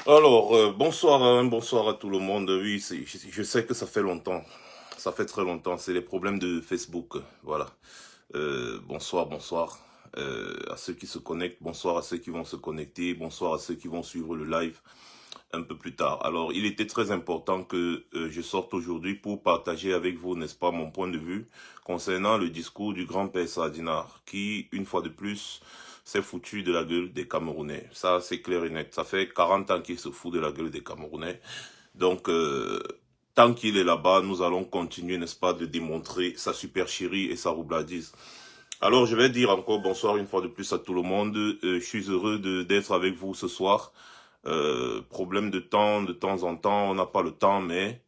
Alors, bonsoir, bonsoir à tout le monde. Oui, je sais que ça fait longtemps. Ça fait très longtemps. C'est les problèmes de Facebook. Voilà. Bonsoir, bonsoir à ceux qui se connectent. Bonsoir à ceux qui vont se connecter. Bonsoir à ceux qui vont suivre le live un peu plus tard. Alors, il était très important que je sorte aujourd'hui pour partager avec vous, n'est-ce pas, mon point de vue concernant le discours du grand-père Sardinard, qui, une fois de plus, s'est foutu de la gueule des Camerounais. Ça, c'est clair et net. Ça fait 40 ans qu'il se fout de la gueule des Camerounais. Donc, tant qu'il est là-bas, nous allons continuer, n'est-ce pas, de démontrer sa supercherie et sa roubladise. Alors, je vais dire encore bonsoir une fois de plus à tout le monde. Je suis heureux d'être avec vous ce soir. Problème de temps en temps, on n'a pas le temps, mais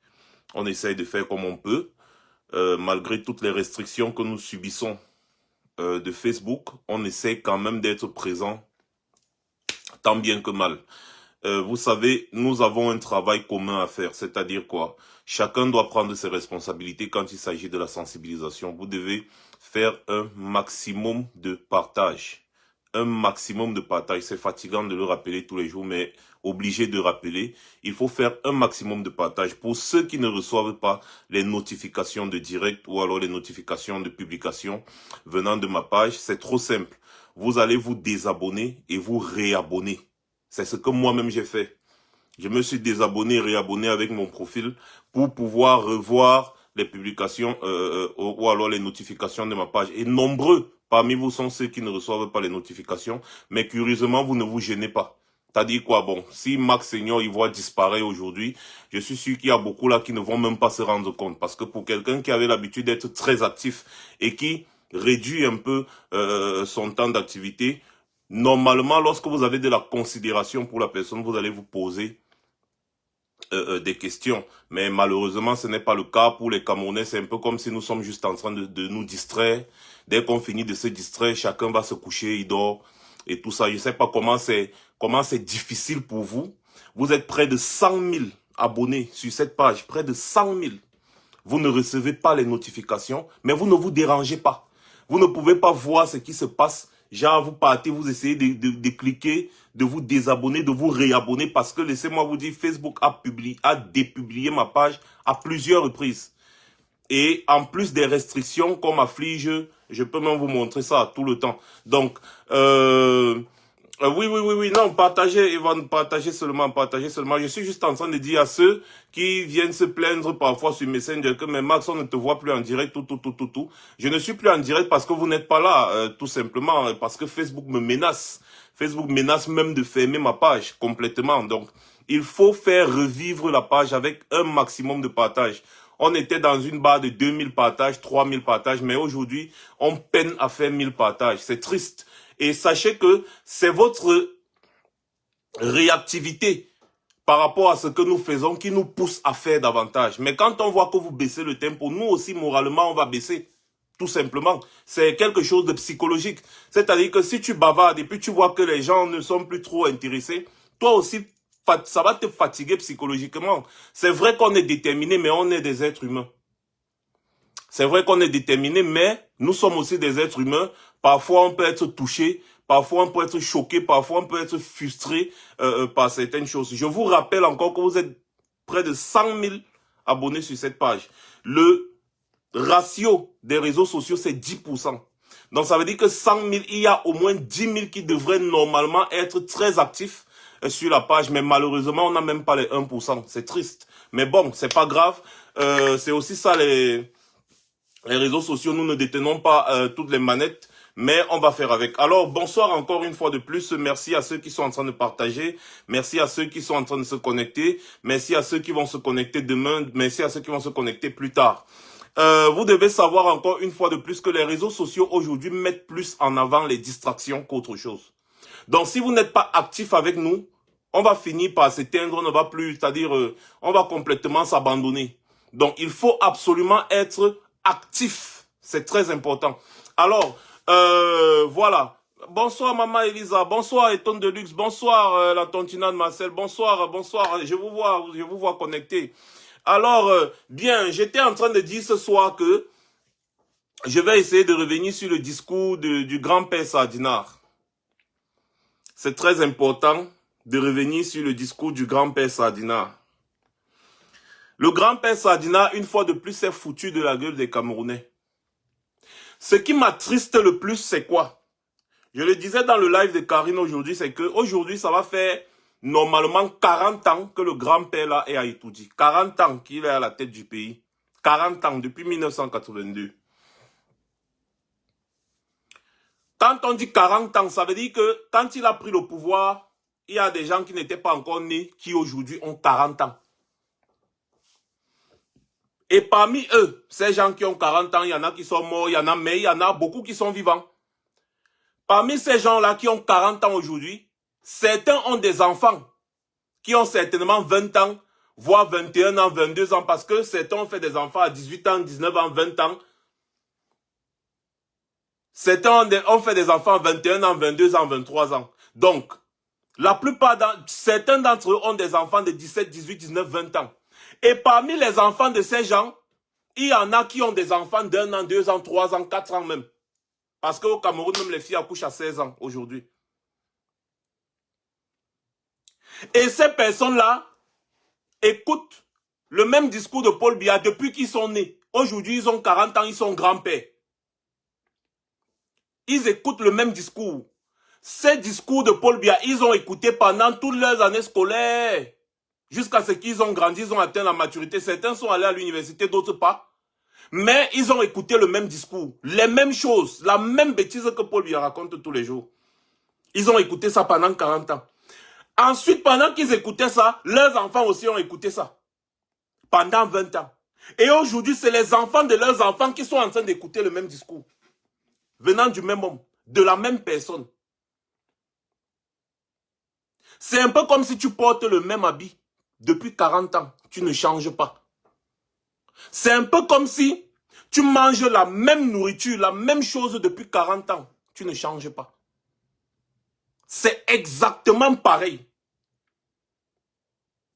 on essaye de faire comme on peut. Malgré toutes les restrictions que nous subissons de Facebook, on essaie quand même d'être présent tant bien que mal. Vous savez, nous avons un travail commun à faire, c'est-à-dire quoi? Chacun doit prendre ses responsabilités quand il s'agit de la sensibilisation. Vous devez faire un maximum de partage. Un maximum de partage. C'est fatigant de le rappeler tous les jours, mais obligé de rappeler. Il faut faire un maximum de partage. Pour ceux qui ne reçoivent pas les notifications de direct ou alors les notifications de publication venant de ma page, c'est trop simple. Vous allez vous désabonner et vous réabonner. C'est ce que moi-même j'ai fait. Je me suis désabonné et réabonné avec mon profil pour pouvoir revoir les publications ou alors les notifications de ma page. Et nombreux parmi vous sont ceux qui ne reçoivent pas les notifications, mais curieusement, vous ne vous gênez pas. C'est-à-dire quoi? Bon, si Max Senior y voit disparaître aujourd'hui, je suis sûr qu'il y a beaucoup là qui ne vont même pas se rendre compte. Parce que pour quelqu'un qui avait l'habitude d'être très actif et qui réduit un peu son temps d'activité, normalement, lorsque vous avez de la considération pour la personne, vous allez vous poser des questions. Mais malheureusement, ce n'est pas le cas pour les Camerounais. C'est un peu comme si nous sommes juste en train de nous distraire. Dès qu'on finit de se distraire, chacun va se coucher, il dort et tout ça. Je ne sais pas comment c'est difficile pour vous. Vous êtes près de 100 000 abonnés sur cette page, près de 100 000. Vous ne recevez pas les notifications, mais vous ne vous dérangez pas. Vous ne pouvez pas voir ce qui se passe. Genre, vous partez, vous essayez de cliquer, de vous désabonner, de vous réabonner, parce que, laissez-moi vous dire, Facebook a dépublié ma page à plusieurs reprises. Et en plus des restrictions qu'on m'afflige, je peux même vous montrer ça tout le temps. Donc, oui, non, partagez, Evan, partagez seulement. Je suis juste en train de dire à ceux qui viennent se plaindre parfois sur Messenger que, mais Max, on ne te voit plus en direct, tout. Je ne suis plus en direct parce que vous n'êtes pas là, tout simplement, parce que Facebook me menace. Facebook menace même de fermer ma page complètement. Donc, il faut faire revivre la page avec un maximum de partage. On était dans une barre de 2000 partages, 3000 partages, mais aujourd'hui, on peine à faire 1000 partages. C'est triste. Et sachez que c'est votre réactivité par rapport à ce que nous faisons qui nous pousse à faire davantage. Mais quand on voit que vous baissez le tempo, nous aussi, moralement, on va baisser. Tout simplement. C'est quelque chose de psychologique. C'est-à-dire que si tu bavardes et puis tu vois que les gens ne sont plus trop intéressés, toi aussi, ça va te fatiguer psychologiquement. C'est vrai qu'on est déterminé, mais on est des êtres humains. C'est vrai qu'on est déterminé, mais nous sommes aussi des êtres humains. Parfois, on peut être touché, parfois, on peut être choqué, parfois, on peut être frustré par certaines choses. Je vous rappelle encore que vous êtes près de 100 000 abonnés sur cette page. Le ratio des réseaux sociaux, c'est 10%. Donc, ça veut dire que 100 000, il y a au moins 10 000 qui devraient normalement être très actifs sur la page. Mais malheureusement, on n'a même pas les 1%. C'est triste. Mais bon, c'est pas grave. C'est aussi ça les réseaux sociaux. Nous ne détenons pas toutes les manettes, mais on va faire avec. Alors, bonsoir encore une fois de plus. Merci à ceux qui sont en train de partager. Merci à ceux qui sont en train de se connecter. Merci à ceux qui vont se connecter demain. Merci à ceux qui vont se connecter plus tard. Vous devez savoir encore une fois de plus que les réseaux sociaux aujourd'hui mettent plus en avant les distractions qu'autre chose. Donc, si vous n'êtes pas actif avec nous, on va finir par s'éteindre, on ne va plus, c'est-à-dire, on va complètement s'abandonner. Donc, il faut absolument être actif. C'est très important. Alors, voilà. Bonsoir, Maman Elisa. Bonsoir, Eton Deluxe. Bonsoir, la Tontina de Marcel. Bonsoir. Je vous vois connecté. Alors, bien, j'étais en train de dire ce soir que je vais essayer de revenir sur le discours du grand-père Sardinard. C'est très important de revenir sur le discours du grand-père Sardina. Le grand-père Sardina, une fois de plus, s'est foutu de la gueule des Camerounais. Ce qui m'attriste le plus, c'est quoi? Je le disais dans le live de Karine aujourd'hui, c'est que aujourd'hui, ça va faire normalement 40 ans que le grand-père là est à Itoudi. 40 ans qu'il est à la tête du pays. 40 ans, depuis 1982. Quand on dit 40 ans, ça veut dire que quand il a pris le pouvoir, il y a des gens qui n'étaient pas encore nés, qui aujourd'hui ont 40 ans. Et parmi eux, ces gens qui ont 40 ans, il y en a qui sont morts, mais il y en a beaucoup qui sont vivants. Parmi ces gens-là qui ont 40 ans aujourd'hui, certains ont des enfants qui ont certainement 20 ans, voire 21 ans, 22 ans, parce que certains ont fait des enfants à 18 ans, 19 ans, 20 ans. Certains ont fait des enfants à 21 ans, 22 ans, 23 ans. Donc, la plupart, certains d'entre eux ont des enfants de 17, 18, 19, 20 ans. Et parmi les enfants de ces gens, il y en a qui ont des enfants d'1 an, 2 ans, 3 ans, 4 ans même. Parce qu'au Cameroun, même les filles accouchent à 16 ans aujourd'hui. Et ces personnes-là écoutent le même discours de Paul Biya depuis qu'ils sont nés. Aujourd'hui, ils ont 40 ans, ils sont grands-pères. Ils écoutent le même discours. Ces discours de Paul Biya, ils ont écouté pendant toutes leurs années scolaires. Jusqu'à ce qu'ils ont grandi, ils ont atteint la maturité. Certains sont allés à l'université, d'autres pas. Mais ils ont écouté le même discours. Les mêmes choses, la même bêtise que Paul Biya raconte tous les jours. Ils ont écouté ça pendant 40 ans. Ensuite, pendant qu'ils écoutaient ça, leurs enfants aussi ont écouté ça. Pendant 20 ans. Et aujourd'hui, c'est les enfants de leurs enfants qui sont en train d'écouter le même discours. Venant du même homme, de la même personne. C'est un peu comme si tu portes le même habit depuis 40 ans. Tu ne changes pas. C'est un peu comme si tu manges la même nourriture, la même chose depuis 40 ans. Tu ne changes pas. C'est exactement pareil.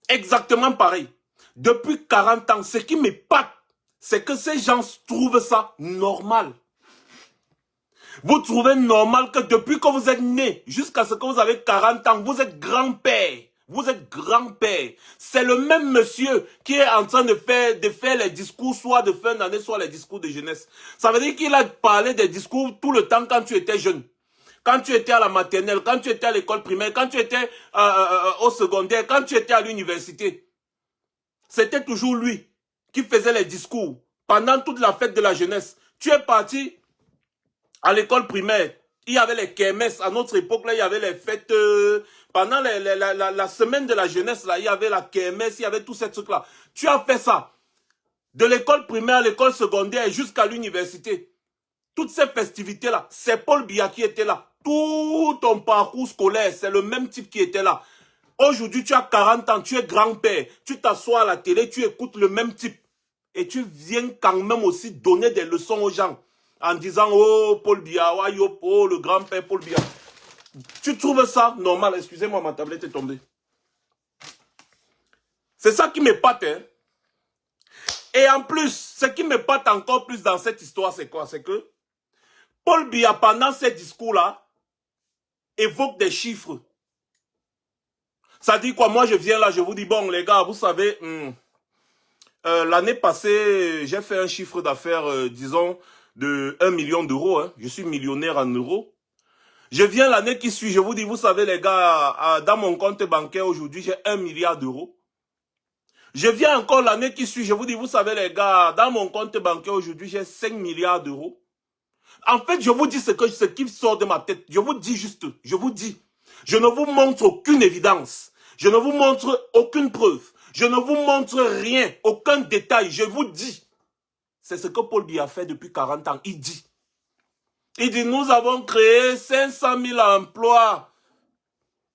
Exactement pareil. Depuis 40 ans, ce qui m'épate, c'est que ces gens trouvent ça normal. Vous trouvez normal que depuis que vous êtes né, jusqu'à ce que vous avez 40 ans, vous êtes grand-père. Vous êtes grand-père. C'est le même monsieur qui est en train de faire les discours, soit de fin d'année, soit les discours de jeunesse. Ça veut dire qu'il a parlé des discours tout le temps quand tu étais jeune. Quand tu étais à la maternelle, quand tu étais à l'école primaire, quand tu étais au secondaire, quand tu étais à l'université. C'était toujours lui qui faisait les discours pendant toute la fête de la jeunesse. Tu es parti à l'école primaire. Il y avait les kermesses. À notre époque, là, il y avait les fêtes. Pendant la semaine de la jeunesse, là, il y avait la kermesse, il y avait tous ces trucs-là. Tu as fait ça. De l'école primaire à l'école secondaire jusqu'à l'université. Toutes ces festivités-là, c'est Paul Biya qui était là. Tout ton parcours scolaire, c'est le même type qui était là. Aujourd'hui, tu as 40 ans, tu es grand-père. Tu t'assois à la télé, tu écoutes le même type. Et tu viens quand même aussi donner des leçons aux gens. En disant, oh, Paul Biya, oh, le grand-père Paul Biya. Tu trouves ça normal? Excusez-moi, ma tablette est tombée. C'est ça qui m'épate, hein. Et en plus, ce qui m'épate encore plus dans cette histoire, c'est quoi? C'est que Paul Biya, pendant ces discours-là, évoque des chiffres. Ça dit quoi? Moi, je viens là, je vous dis, bon, les gars, vous savez, l'année passée, j'ai fait un chiffre d'affaires, disons, de 1 million d'euros. Hein. Je suis millionnaire en euros. Je viens l'année qui suit, je vous dis, vous savez, les gars, dans mon compte bancaire aujourd'hui, j'ai 1 milliard d'euros. Je viens encore l'année qui suit, je vous dis, vous savez, les gars, dans mon compte bancaire aujourd'hui, j'ai 5 milliards d'euros. En fait, je vous dis ce qui sort de ma tête. Je vous dis juste, je vous dis. Je ne vous montre aucune évidence. Je ne vous montre aucune preuve. Je ne vous montre rien, aucun détail. Je vous dis. C'est ce que Paul Biya a fait depuis 40 ans. Il dit. Il dit, nous avons créé 500 000 emplois.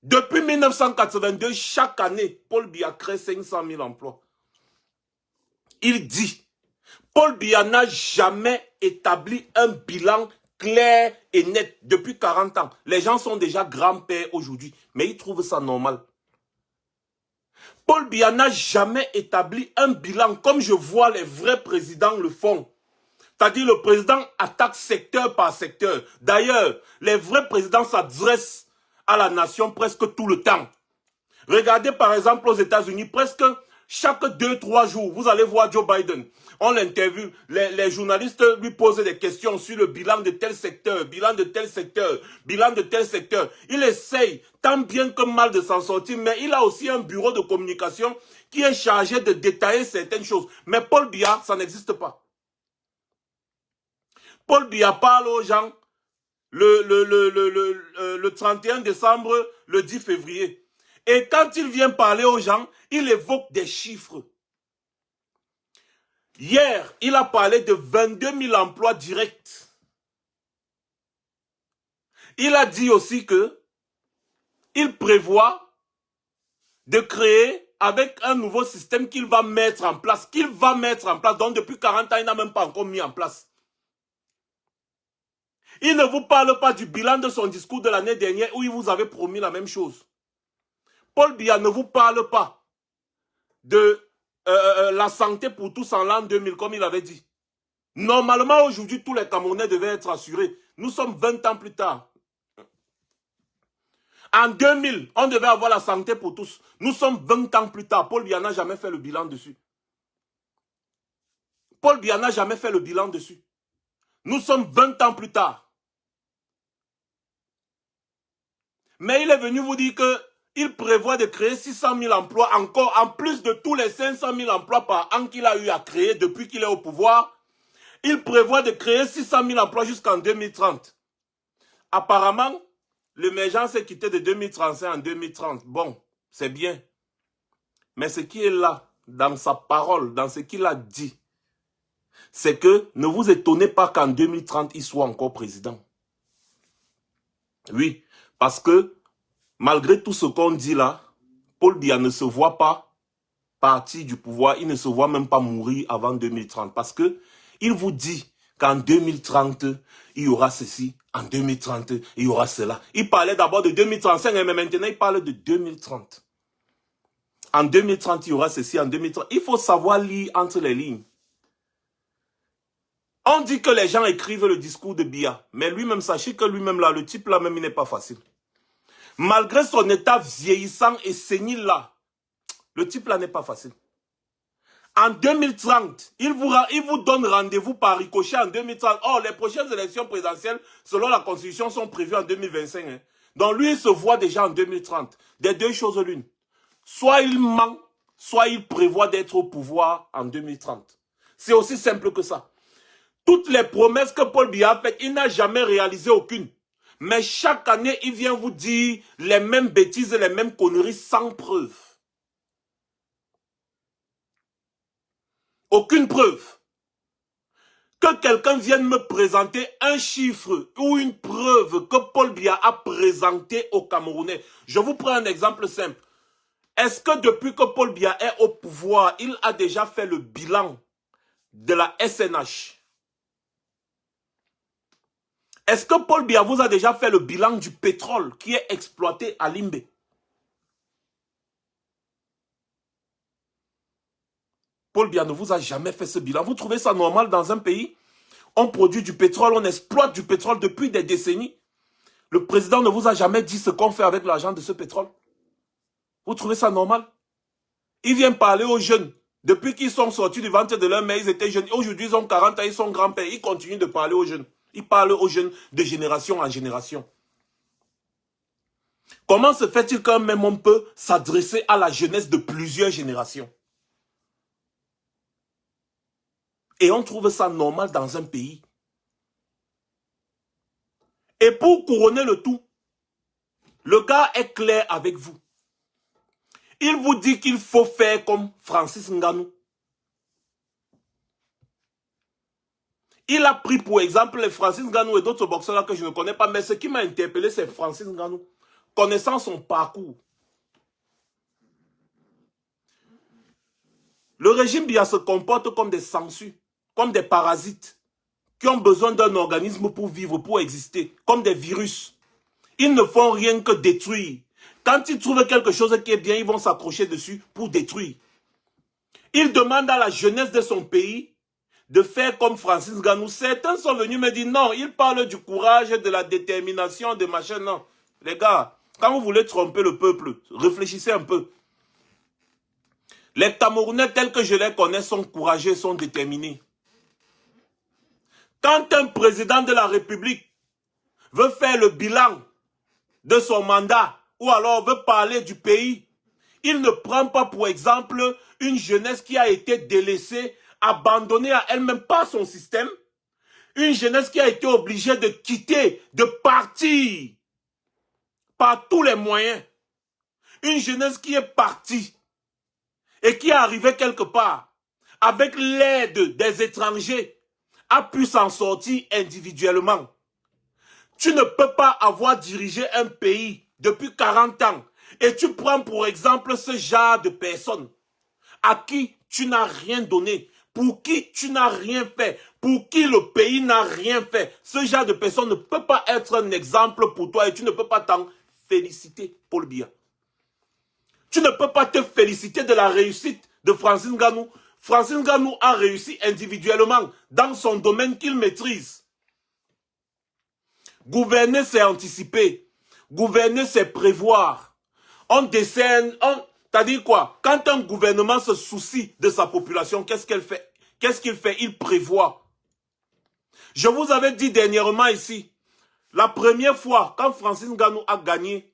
Depuis 1982, chaque année, Paul Biya crée 500 000 emplois. Il dit. Paul Biya n'a jamais établi un bilan clair et net depuis 40 ans. Les gens sont déjà grands-pères aujourd'hui, mais ils trouvent ça normal. Paul Biya n'a jamais établi un bilan comme je vois les vrais présidents le font. C'est-à-dire le président attaque secteur par secteur. D'ailleurs, les vrais présidents s'adressent à la nation presque tout le temps. Regardez par exemple aux États-Unis, presque chaque 2-3 jours, vous allez voir Joe Biden. On l'interviewe, les journalistes lui posent des questions sur le bilan de tel secteur, bilan de tel secteur, bilan de tel secteur. Il essaye tant bien que mal de s'en sortir, mais il a aussi un bureau de communication qui est chargé de détailler certaines choses. Mais Paul Biya, ça n'existe pas. Paul Biya parle aux gens le 31 décembre, le 10 février. Et quand il vient parler aux gens, il évoque des chiffres. Hier, il a parlé de 22 000 emplois directs. Il a dit aussi que il prévoit de créer avec un nouveau système qu'il va mettre en place. Donc depuis 40 ans, il n'a même pas encore mis en place. Il ne vous parle pas du bilan de son discours de l'année dernière où il vous avait promis la même chose. Paul Biya ne vous parle pas de la santé pour tous en l'an 2000, comme il avait dit. Normalement, aujourd'hui, tous les Camerounais devaient être assurés. Nous sommes 20 ans plus tard. En 2000, on devait avoir la santé pour tous. Nous sommes 20 ans plus tard. Paul Biya n'a jamais fait le bilan dessus. Paul Biya n'a jamais fait le bilan dessus. Nous sommes 20 ans plus tard. Mais il est venu vous dire qu'il prévoit de créer 600 000 emplois encore, en plus de tous les 500 000 emplois par an qu'il a eu à créer depuis qu'il est au pouvoir. Il prévoit de créer 600 000 emplois jusqu'en 2030. Apparemment, l'émergence est quittée de 2035 en 2030. Bon, c'est bien. Mais ce qui est là, dans sa parole, dans ce qu'il a dit, c'est que ne vous étonnez pas qu'en 2030, il soit encore président. Oui, parce que malgré tout ce qu'on dit là, Paul Biya ne se voit pas partir du pouvoir, il ne se voit même pas mourir avant 2030. Parce que il vous dit qu'en 2030, il y aura ceci, en 2030, il y aura cela. Il parlait d'abord de 2035, mais maintenant il parle de 2030. En 2030, il y aura ceci, en 2030. Il faut savoir lire entre les lignes. On dit que les gens écrivent le discours de Biya, mais lui-même, sachez que lui-même là, le type là même, il n'est pas facile. Malgré son état vieillissant et sénile là, le type là n'est pas facile. En 2030, il vous donne rendez-vous par ricochet en 2030. Or, les prochaines élections présidentielles, selon la Constitution, sont prévues en 2025. Hein. Donc, lui, il se voit déjà en 2030. Des deux choses l'une. Soit il ment, soit il prévoit d'être au pouvoir en 2030. C'est aussi simple que ça. Toutes les promesses que Paul Biya a faites, il n'a jamais réalisé aucune. Mais chaque année, il vient vous dire les mêmes bêtises et les mêmes conneries sans preuve. Aucune preuve. Que quelqu'un vienne me présenter un chiffre ou une preuve que Paul Biya a présenté aux Camerounais. Je vous prends un exemple simple. Est-ce que depuis que Paul Biya est au pouvoir, il a déjà fait le bilan de la SNH? Est-ce que Paul Biya vous a déjà fait le bilan du pétrole qui est exploité à Limbe? Paul Biya ne vous a jamais fait ce bilan. Vous trouvez ça normal dans un pays? On produit du pétrole, on exploite du pétrole depuis des décennies. Le président ne vous a jamais dit ce qu'on fait avec l'argent de ce pétrole. Vous trouvez ça normal? Il vient parler aux jeunes. Depuis qu'ils sont sortis du ventre de leur mère, ils étaient jeunes. Aujourd'hui, ils ont 40 ans, ils sont grands-pères. Il continue de parler aux jeunes. Il parle aux jeunes de génération en génération. Comment se fait-il qu'un même homme peut s'adresser à la jeunesse de plusieurs générations? Et on trouve ça normal dans un pays. Et pour couronner le tout, le gars est clair avec vous. Il vous dit qu'il faut faire comme Francis Ngannou. Il a pris pour exemple les Francis Ngannou et d'autres boxeurs là que je ne connais pas. Mais ce qui m'a interpellé, c'est Francis Ngannou. Connaissant son parcours. Le régime Biya se comporte comme des sangsues, comme des parasites, qui ont besoin d'un organisme pour vivre, pour exister, comme des virus. Ils ne font rien que détruire. Quand ils trouvent quelque chose qui est bien, ils vont s'accrocher dessus pour détruire. Ils demandent à la jeunesse de son pays de faire comme Francis Ngannou. Certains sont venus me dire non, il parle du courage, de la détermination, de machin. Non, les gars, Quand vous voulez tromper le peuple, réfléchissez un peu. Les Camerounais tels que je les connais sont courageux, sont déterminés. Quand un président de la République veut faire le bilan de son mandat ou alors veut parler du pays, il ne prend pas pour exemple une jeunesse qui a été délaissée, abandonnée à elle-même par son système, une jeunesse qui a été obligée de quitter, de partir par tous les moyens, une jeunesse qui est partie et qui est arrivée quelque part avec l'aide des étrangers, a pu s'en sortir individuellement. Tu ne peux pas avoir dirigé un pays depuis 40 ans et tu prends pour exemple ce genre de personnes à qui tu n'as rien donné, pour qui tu n'as rien fait, pour qui le pays n'a rien fait. Ce genre de personne ne peut pas être un exemple pour toi et tu ne peux pas t'en féliciter, Paul Biya. Tu ne peux pas te féliciter de la réussite de Francis Ngannou. Francis Ngannou a réussi individuellement dans son domaine qu'il maîtrise. Gouverner, c'est anticiper. Gouverner, c'est prévoir. On décerne, c'est-à-dire quoi? Quand un gouvernement se soucie de sa population, qu'est-ce qu'il fait? Qu'est-ce qu'il fait? Il prévoit. Je vous avais dit dernièrement ici, la première fois, quand Francis Ngannou a gagné,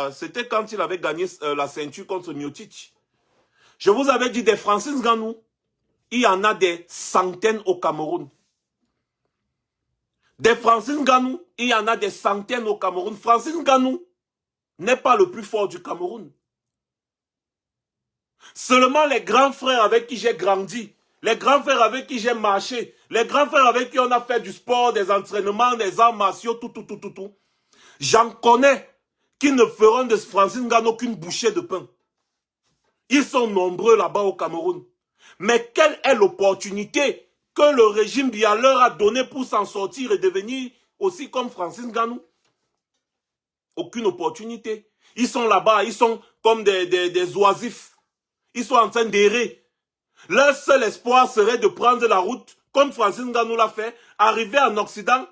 c'était quand il avait gagné la ceinture contre Miocic. Je vous avais dit des Francis Ngannou, il y en a des centaines au Cameroun. Des Francis Ngannou, il y en a des centaines au Cameroun. Francis Ngannou n'est pas le plus fort du Cameroun. Seulement les grands frères avec qui j'ai grandi, les grands frères avec qui j'ai marché, les grands frères avec qui on a fait du sport, des entraînements, des arts martiaux, tout. J'en connais qui ne feront de Francis Ngannou qu'une bouchée de pain. Ils sont nombreux là-bas au Cameroun. Mais quelle est l'opportunité que le régime Biya leur a donnée pour s'en sortir et devenir aussi comme Francis Ngannou? Aucune opportunité. Ils sont là-bas, ils sont comme des oisifs. Ils sont en train d'errer. Leur seul espoir serait de prendre la route, comme Francis Ngannou l'a fait, arriver en Occident.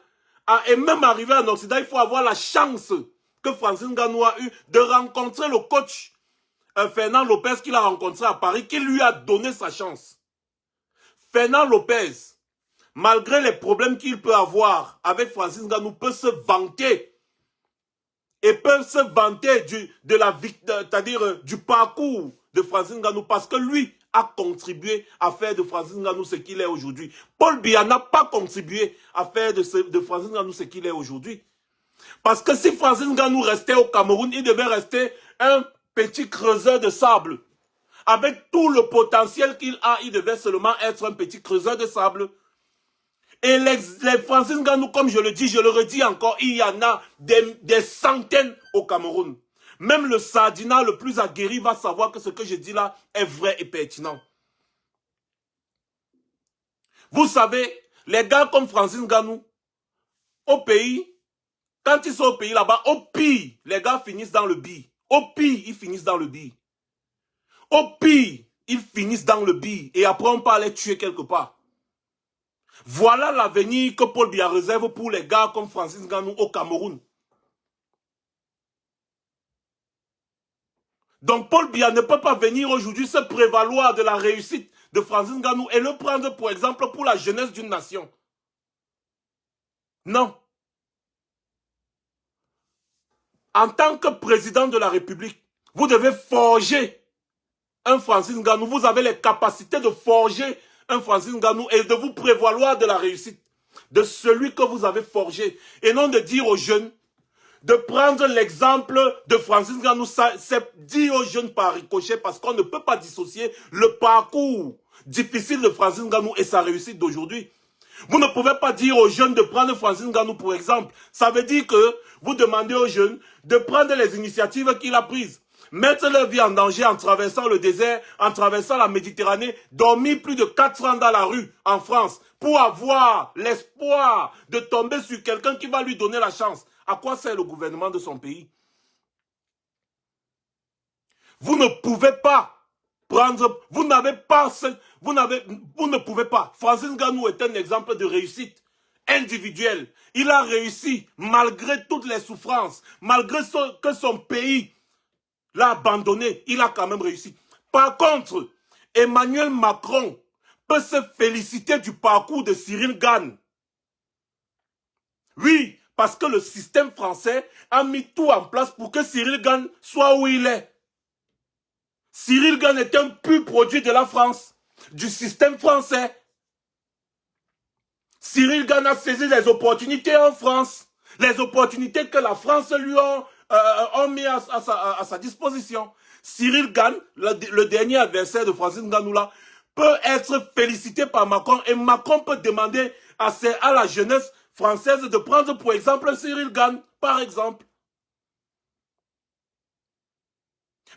Et même arriver en Occident, il faut avoir la chance que Francis Ngannou a eu de rencontrer le coach Fernand Lopez qu'il a rencontré à Paris, qui lui a donné sa chance. Fernand Lopez, malgré les problèmes qu'il peut avoir avec Francis Ngannou, peut se vanter. Et peut se vanter du parcours de Francis Ngannou, parce que lui a contribué à faire de Francis Ngannou ce qu'il est aujourd'hui. Paul Biya n'a pas contribué à faire de Francis Ngannou ce qu'il est aujourd'hui. Parce que si Francis Ngannou restait au Cameroun, il devait rester un petit creuseur de sable. Avec tout le potentiel qu'il a, il devait seulement être un petit creuseur de sable. Et les Francis Ngannou, comme je le dis, je le redis encore, il y en a des centaines au Cameroun. Même le sardinat le plus aguerri va savoir que ce que je dis là est vrai et pertinent. Vous savez, les gars comme Francis Ngannou, au pays, quand ils sont au pays là-bas, au pire, les gars finissent dans le bi. Au pire, ils finissent dans le bi. Au pire, ils finissent dans le bi. Et après, on peut les tuer quelque part. Voilà l'avenir que Paul Biya réserve pour les gars comme Francis Ngannou au Cameroun. Donc Paul Biya ne peut pas venir aujourd'hui se prévaloir de la réussite de Francis Ngannou et le prendre pour exemple pour la jeunesse d'une nation. Non. En tant que président de la République, vous devez forger un Francis Ngannou. Vous avez les capacités de forger un Francis Ngannou et de vous prévaloir de la réussite de celui que vous avez forgé. Et non de dire aux jeunes, de prendre l'exemple de Francis Ngannou, c'est dire aux jeunes par ricochet parce qu'on ne peut pas dissocier le parcours difficile de Francis Ngannou et sa réussite d'aujourd'hui. Vous ne pouvez pas dire aux jeunes de prendre Francis Ngannou pour exemple. Ça veut dire que vous demandez aux jeunes de prendre les initiatives qu'il a prises. Mettre leur vie en danger en traversant le désert, en traversant la Méditerranée, dormir plus de 4 ans dans la rue en France pour avoir l'espoir de tomber sur quelqu'un qui va lui donner la chance. À quoi sert le gouvernement de son pays? Vous ne pouvez pas prendre, vous ne pouvez pas. Francis Ngannou est un exemple de réussite. individuel. Il a réussi, malgré toutes les souffrances, malgré que son pays l'a abandonné, il a quand même réussi. Par contre, Emmanuel Macron peut se féliciter du parcours de Cyril Gane. Oui, parce que le système français a mis tout en place pour que Cyril Gane soit où il est. Cyril Gane est un pur produit de la France, du système français. Cyril Gane a saisi les opportunités en France, les opportunités que la France lui a mis à sa disposition. Cyril Gane, le dernier adversaire de Francis Ngannou, peut être félicité par Macron et Macron peut demander à la jeunesse française de prendre pour exemple Cyril Gane, par exemple.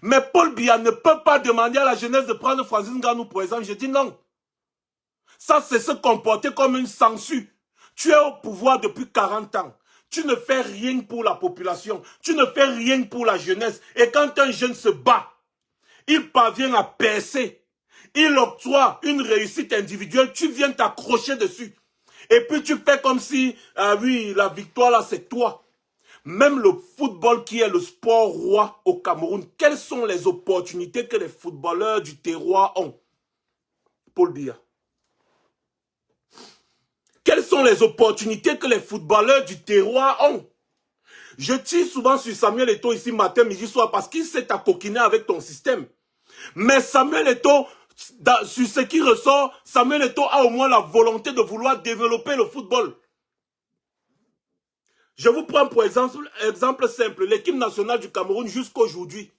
Mais Paul Biya ne peut pas demander à la jeunesse de prendre Francis Ngannou, pour exemple. Je dis non. Ça, c'est se comporter comme une censure. Tu es au pouvoir depuis 40 ans. Tu ne fais rien pour la population. Tu ne fais rien pour la jeunesse. Et quand un jeune se bat, il parvient à percer. Il octroie une réussite individuelle. Tu viens t'accrocher dessus. Et puis tu fais comme si, ah oui, la victoire là, c'est toi. Même le football qui est le sport roi au Cameroun, quelles sont les opportunités que les footballeurs du terroir ont? Paul Biya. Quelles sont les opportunités que les footballeurs du terroir ont? Je tire souvent sur Samuel Eto'o ici matin, midi, soir, parce qu'il s'est coquiner avec ton système. Mais Samuel Eto'o, sur ce qui ressort, Samuel Eto'o a au moins la volonté de vouloir développer le football. Je vous prends pour exemple simple, l'équipe nationale du Cameroun jusqu'à aujourd'hui.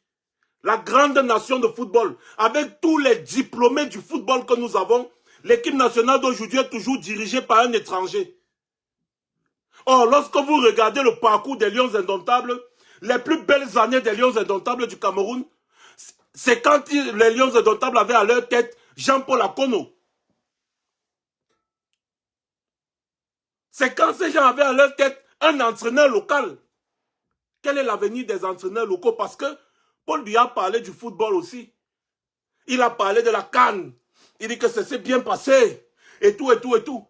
La grande nation de football, avec tous les diplômés du football que nous avons, l'équipe nationale d'aujourd'hui est toujours dirigée par un étranger. Or, lorsque vous regardez le parcours des Lions Indomptables, les plus belles années des Lions Indomptables du Cameroun, c'est quand les Lions Indomptables avaient à leur tête Jean-Paul Akono. C'est quand ces gens avaient à leur tête un entraîneur local. Quel est l'avenir des entraîneurs locaux? Parce que Paul Biya a parlé du football aussi. Il a parlé de la CAN. Il dit que ça s'est bien passé. Et tout, et tout, et tout.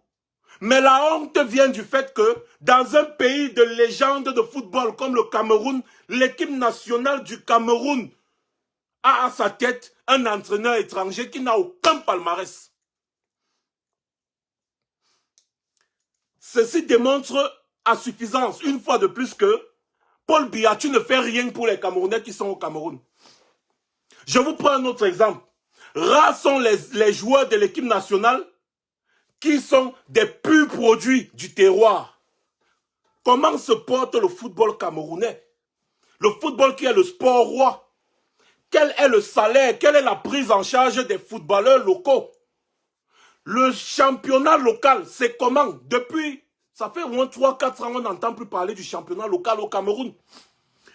Mais la honte vient du fait que dans un pays de légende de football comme le Cameroun, l'équipe nationale du Cameroun a à sa tête un entraîneur étranger qui n'a aucun palmarès. Ceci démontre à suffisance, une fois de plus, que Paul Biya, tu ne fais rien pour les Camerounais qui sont au Cameroun. Je vous prends un autre exemple. Rares sont les joueurs de l'équipe nationale qui sont des purs produits du terroir. Comment se porte le football camerounais? Le football qui est le sport roi. Quel est le salaire? Quelle est la prise en charge des footballeurs locaux? Le championnat local, c'est comment? Depuis, ça fait au moins 3-4 ans, on n'entend plus parler du championnat local au Cameroun.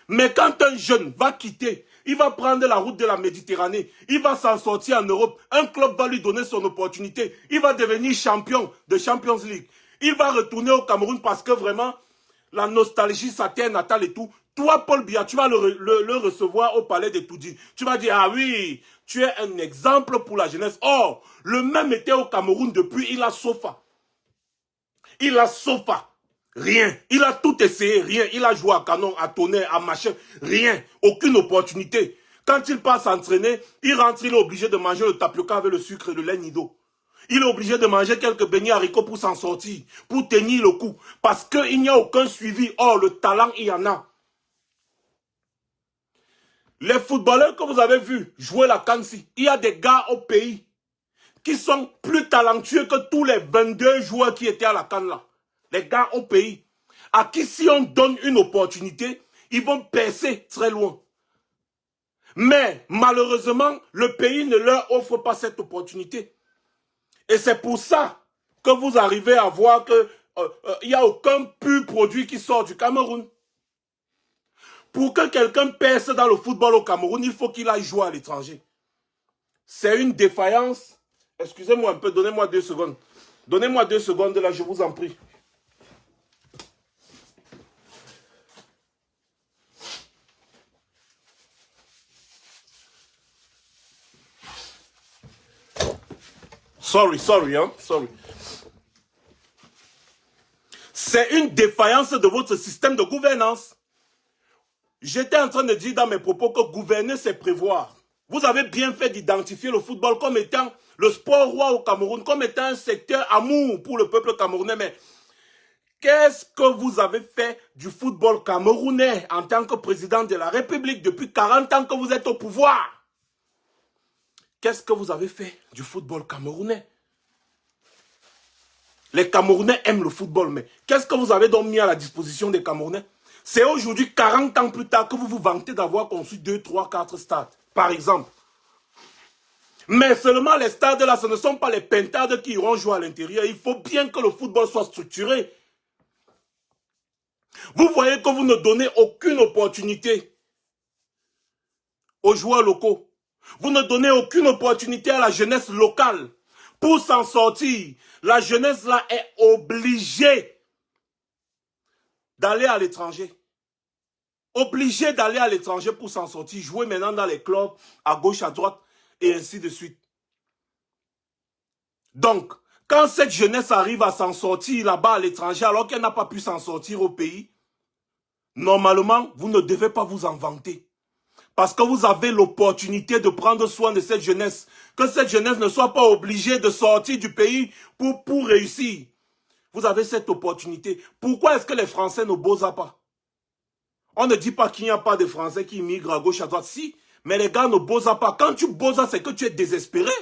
Mais quand un jeune va quitter, il va prendre la route de la Méditerranée, il va s'en sortir en Europe, un club va lui donner son opportunité, il va devenir champion de Champions League. Il va retourner au Cameroun parce que vraiment, la nostalgie, sa terre natale et tout. Toi, Paul Biya, tu vas le recevoir au palais de Toudi. Tu vas dire, ah oui, tu es un exemple pour la jeunesse. Or, le même était au Cameroun depuis, il a Sofa. Il a Sofa. Rien. Il a tout essayé, rien. Il a joué à canon, à tonnerre, à machin, rien. Aucune opportunité. Quand il passe s'entraîner, il rentre, il est obligé de manger le tapioca avec le sucre et le lait nido. Il est obligé de manger quelques beignets haricots pour s'en sortir, pour tenir le coup. Parce qu'il n'y a aucun suivi. Or, le talent, il y en a. Les footballeurs que vous avez vus jouer la Kansi, il y a des gars au pays qui sont plus talentueux que tous les 22 joueurs qui étaient à la CAN là. Les gars au pays, à qui si on donne une opportunité, ils vont percer très loin. Mais malheureusement, le pays ne leur offre pas cette opportunité. Et c'est pour ça que vous arrivez à voir que il n'y a aucun pur produit qui sort du Cameroun. Pour que quelqu'un perce dans le football au Cameroun, il faut qu'il aille jouer à l'étranger. C'est une défaillance. Excusez-moi un peu, donnez-moi 2 secondes. Donnez-moi 2 secondes là, je vous en prie. Sorry, hein, sorry. C'est une défaillance de votre système de gouvernance. J'étais en train de dire dans mes propos que gouverner, c'est prévoir. Vous avez bien fait d'identifier le football comme étant le sport roi au Cameroun, comme étant un secteur amour pour le peuple camerounais. Mais qu'est-ce que vous avez fait du football camerounais en tant que président de la République depuis 40 ans que vous êtes au pouvoir? Qu'est-ce que vous avez fait du football camerounais? Les Camerounais aiment le football, mais qu'est-ce que vous avez donc mis à la disposition des Camerounais? C'est aujourd'hui, 40 ans plus tard, que vous vous vantez d'avoir construit 2, 3, 4 stades, par exemple. Mais seulement les stades là, ce ne sont pas les pentardes qui iront jouer à l'intérieur. Il faut bien que le football soit structuré. Vous voyez que vous ne donnez aucune opportunité aux joueurs locaux. Vous ne donnez aucune opportunité à la jeunesse locale. Pour s'en sortir, la jeunesse là est obligée d'aller à l'étranger. Obligée d'aller à l'étranger pour s'en sortir. Jouer maintenant dans les clubs, à gauche, à droite, et ainsi de suite. Donc, quand cette jeunesse arrive à s'en sortir là-bas à l'étranger, alors qu'elle n'a pas pu s'en sortir au pays, normalement, vous ne devez pas vous en vanter. Parce que vous avez l'opportunité de prendre soin de cette jeunesse. Que cette jeunesse ne soit pas obligée de sortir du pays pour réussir. Vous avez cette opportunité. Pourquoi est-ce que les Français ne bossent pas? On ne dit pas qu'il n'y a pas de Français qui immigrent à gauche, à droite. Si, mais les gars ne bossent pas. Quand tu bosses, c'est que tu es désespéré.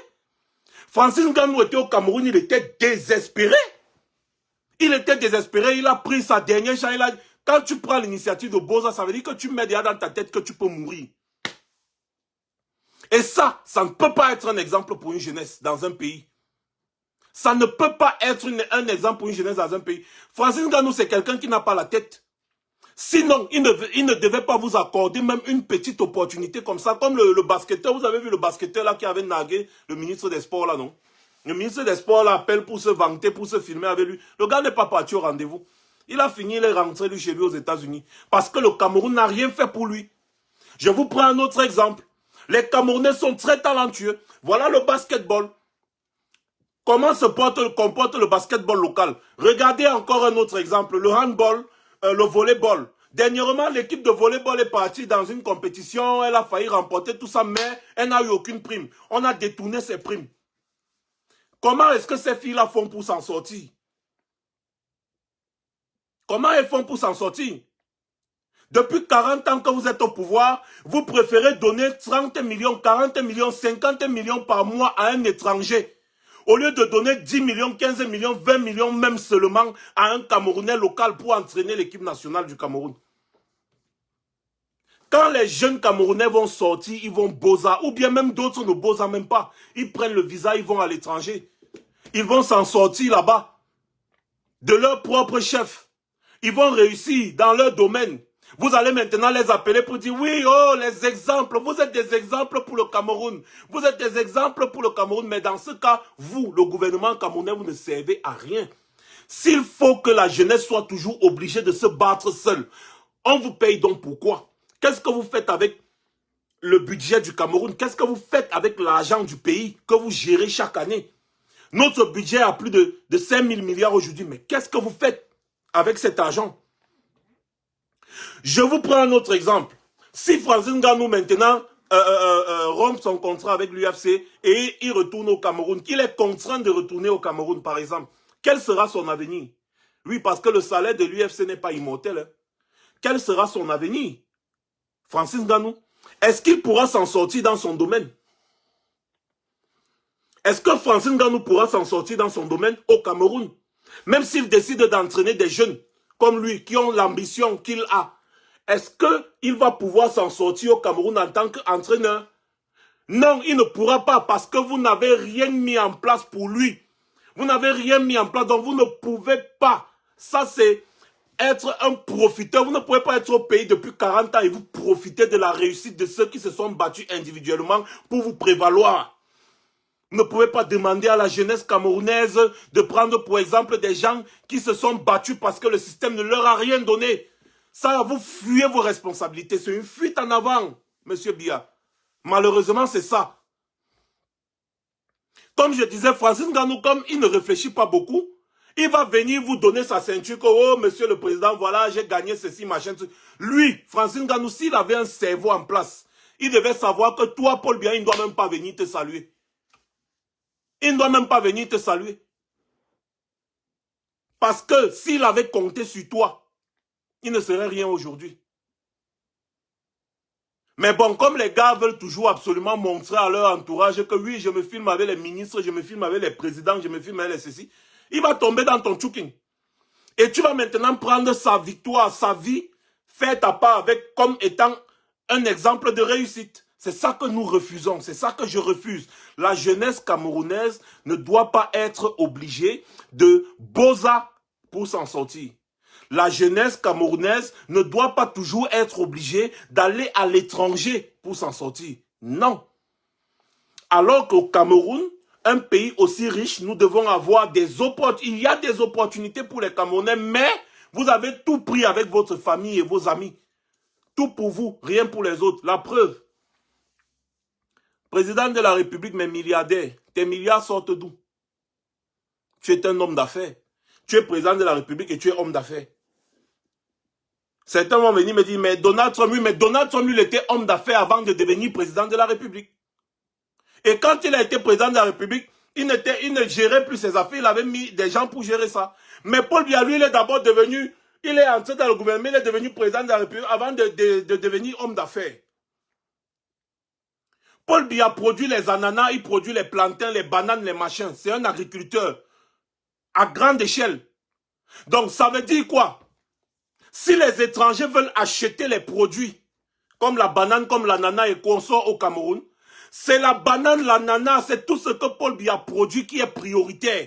Francis Ngannou était au Cameroun, il était désespéré. Il était désespéré, il a pris sa dernière chance. Quand tu prends l'initiative de Boza, ça veut dire que tu mets déjà dans ta tête que tu peux mourir. Et ça ne peut pas être un exemple pour une jeunesse dans un pays. Ça ne peut pas être un exemple pour une jeunesse dans un pays. Francis Ngannou, c'est quelqu'un qui n'a pas la tête. Sinon, il ne devait pas vous accorder même une petite opportunité comme ça. Comme le basketteur, vous avez vu le basketteur là qui avait nagué le ministre des Sports là, non? Le ministre des Sports là appelle pour se vanter, pour se filmer avec lui. Le gars n'est pas parti au rendez-vous. Il a fini, il est rentré lui, chez lui aux États-Unis. Parce que le Cameroun n'a rien fait pour lui. Je vous prends un autre exemple. Les Camerounais sont très talentueux. Voilà le basketball. Comment se comporte le basketball local? Regardez encore un autre exemple. Le handball, le volleyball. Dernièrement, l'équipe de volleyball est partie dans une compétition. Elle a failli remporter tout ça, mais elle n'a eu aucune prime. On a détourné ses primes. Comment est-ce que ces filles-là font pour s'en sortir? Comment elles font pour s'en sortir? Depuis 40 ans que vous êtes au pouvoir, vous préférez donner 30 millions, 40 millions, 50 millions par mois à un étranger. Au lieu de donner 10 millions, 15 millions, 20 millions même seulement à un Camerounais local pour entraîner l'équipe nationale du Cameroun. Quand les jeunes Camerounais vont sortir, ils vont bosa, ou bien même d'autres ne bosa même pas. Ils prennent le visa, ils vont à l'étranger. Ils vont s'en sortir là-bas. De leur propre chef. Ils vont réussir dans leur domaine. Vous allez maintenant les appeler pour dire, oui, oh, les exemples, vous êtes des exemples pour le Cameroun. Vous êtes des exemples pour le Cameroun, mais dans ce cas, vous, le gouvernement camerounais, vous ne servez à rien. S'il faut que la jeunesse soit toujours obligée de se battre seule, on vous paye donc pourquoi? Qu'est-ce que vous faites avec le budget du Cameroun? Qu'est-ce que vous faites avec l'argent du pays que vous gérez chaque année? Notre budget a plus de 5 000 milliards aujourd'hui, mais qu'est-ce que vous faites avec cet argent? Je vous prends un autre exemple. Si Francis Ngannou maintenant rompt son contrat avec l'UFC et il retourne au Cameroun, qu'il est contraint de retourner au Cameroun par exemple, quel sera son avenir? Oui, parce que le salaire de l'UFC n'est pas immortel. Hein. Quel sera son avenir? Francis Ngannou, est-ce qu'il pourra s'en sortir dans son domaine? Est-ce que Francis Ngannou pourra s'en sortir dans son domaine au Cameroun? Même s'il décide d'entraîner des jeunes comme lui, qui ont l'ambition qu'il a, est-ce qu'il va pouvoir s'en sortir au Cameroun en tant qu'entraîneur? Non, il ne pourra pas parce que vous n'avez rien mis en place pour lui. Vous n'avez rien mis en place, donc vous ne pouvez pas. Ça, c'est être un profiteur. Vous ne pouvez pas être au pays depuis 40 ans et vous profiter de la réussite de ceux qui se sont battus individuellement pour vous prévaloir. Vous ne pouvez pas demander à la jeunesse camerounaise de prendre pour exemple des gens qui se sont battus parce que le système ne leur a rien donné. Ça, vous fuyez vos responsabilités. C'est une fuite en avant, monsieur Biya. Malheureusement, c'est ça. Comme je disais, Francis Ngannou, comme il ne réfléchit pas beaucoup, Il va venir vous donner sa ceinture que, oh, monsieur le président, voilà, j'ai gagné ceci, machin. Lui, Francis Ngannou, s'il avait un cerveau en place, il devait savoir que toi, Paul Biya, il ne doit même pas venir te saluer. Il ne doit même pas venir te saluer. Parce que s'il avait compté sur toi, il ne serait rien aujourd'hui. Mais bon, comme les gars veulent toujours absolument montrer à leur entourage que oui, je me filme avec les ministres, je me filme avec les présidents, je me filme avec les ceci, il va tomber dans ton tchouking. Et tu vas maintenant prendre sa victoire, sa vie, faite à part avec comme étant un exemple de réussite. C'est ça que nous refusons, c'est ça que je refuse. La jeunesse camerounaise ne doit pas être obligée de boza pour s'en sortir. La jeunesse camerounaise ne doit pas toujours être obligée d'aller à l'étranger pour s'en sortir. Non. Alors qu'au Cameroun, un pays aussi riche, nous devons avoir des opportunités. Il y a des opportunités pour les Camerounais, mais vous avez tout pris avec votre famille et vos amis. Tout pour vous, rien pour les autres. La preuve. Président de la République, mais milliardaire. Tes milliards sortent d'où? Tu es un homme d'affaires. Tu es président de la République et tu es homme d'affaires. Certains vont venir me dire, mais Donald Trump, il était homme d'affaires avant de devenir président de la République. Et quand il a été président de la République, il ne gérait plus ses affaires, il avait mis des gens pour gérer ça. Mais Paul Biya, lui, il est d'abord devenu, il est entré dans le gouvernement, il est devenu président de la République avant de devenir homme d'affaires. Paul Biya produit les ananas, il produit les plantains, les bananes, les machins. C'est un agriculteur à grande échelle. Donc ça veut dire quoi? Si les étrangers veulent acheter les produits, comme la banane, comme l'ananas et qu'on sort au Cameroun, c'est la banane, l'ananas, c'est tout ce que Paul Biya produit qui est prioritaire.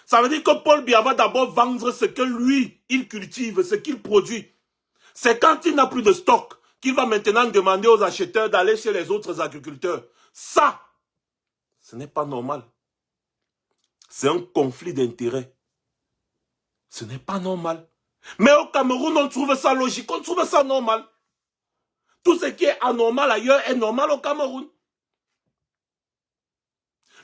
Ça veut dire que Paul Biya va d'abord vendre ce que lui, il cultive, ce qu'il produit. C'est quand il n'a plus de stock qu'il va maintenant demander aux acheteurs d'aller chez les autres agriculteurs. Ça, ce n'est pas normal. C'est un conflit d'intérêts. Ce n'est pas normal. Mais au Cameroun, on trouve ça logique, on trouve ça normal. Tout ce qui est anormal ailleurs est normal au Cameroun.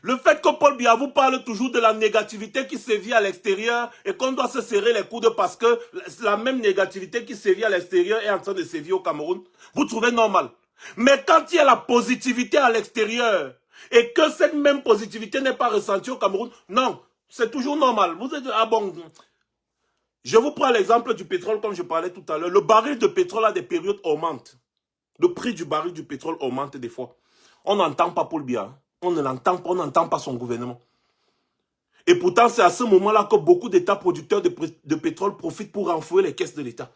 Le fait que Paul Biya vous parle toujours de la négativité qui sévit à l'extérieur et qu'on doit se serrer les coudes parce que la même négativité qui sévit à l'extérieur est en train de sévir au Cameroun, vous trouvez normal. Mais quand il y a la positivité à l'extérieur et que cette même positivité n'est pas ressentie au Cameroun, non, c'est toujours normal. Vous êtes, ah bon, je vous prends l'exemple du pétrole comme je parlais tout à l'heure. Le baril de pétrole a des périodes augmentent. Le prix du baril du pétrole augmente des fois. On n'entend pas Paul Biya. On ne l'entend pas, on n'entend pas son gouvernement. Et pourtant, c'est à ce moment-là que beaucoup d'États producteurs de pétrole profitent pour renflouer les caisses de l'État.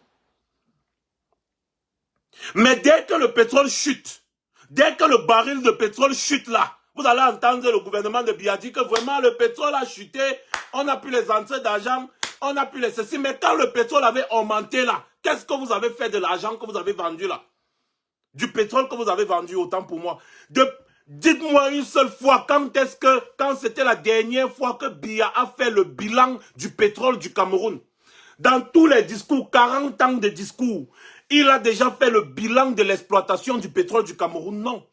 Mais dès que le pétrole chute, dès que le baril de pétrole chute là, vous allez entendre le gouvernement de Biya dire que vraiment le pétrole a chuté, on n'a plus les entrées d'argent, on n'a plus les ceci. Mais quand le pétrole avait augmenté là, qu'est-ce que vous avez fait de l'argent que vous avez vendu là? Du pétrole que vous avez vendu, autant pour moi. Dites-moi une seule fois, quand c'était la dernière fois que Biya a fait le bilan du pétrole du Cameroun. Dans tous les discours, 40 ans de discours, il a déjà fait le bilan de l'exploitation du pétrole du Cameroun, non.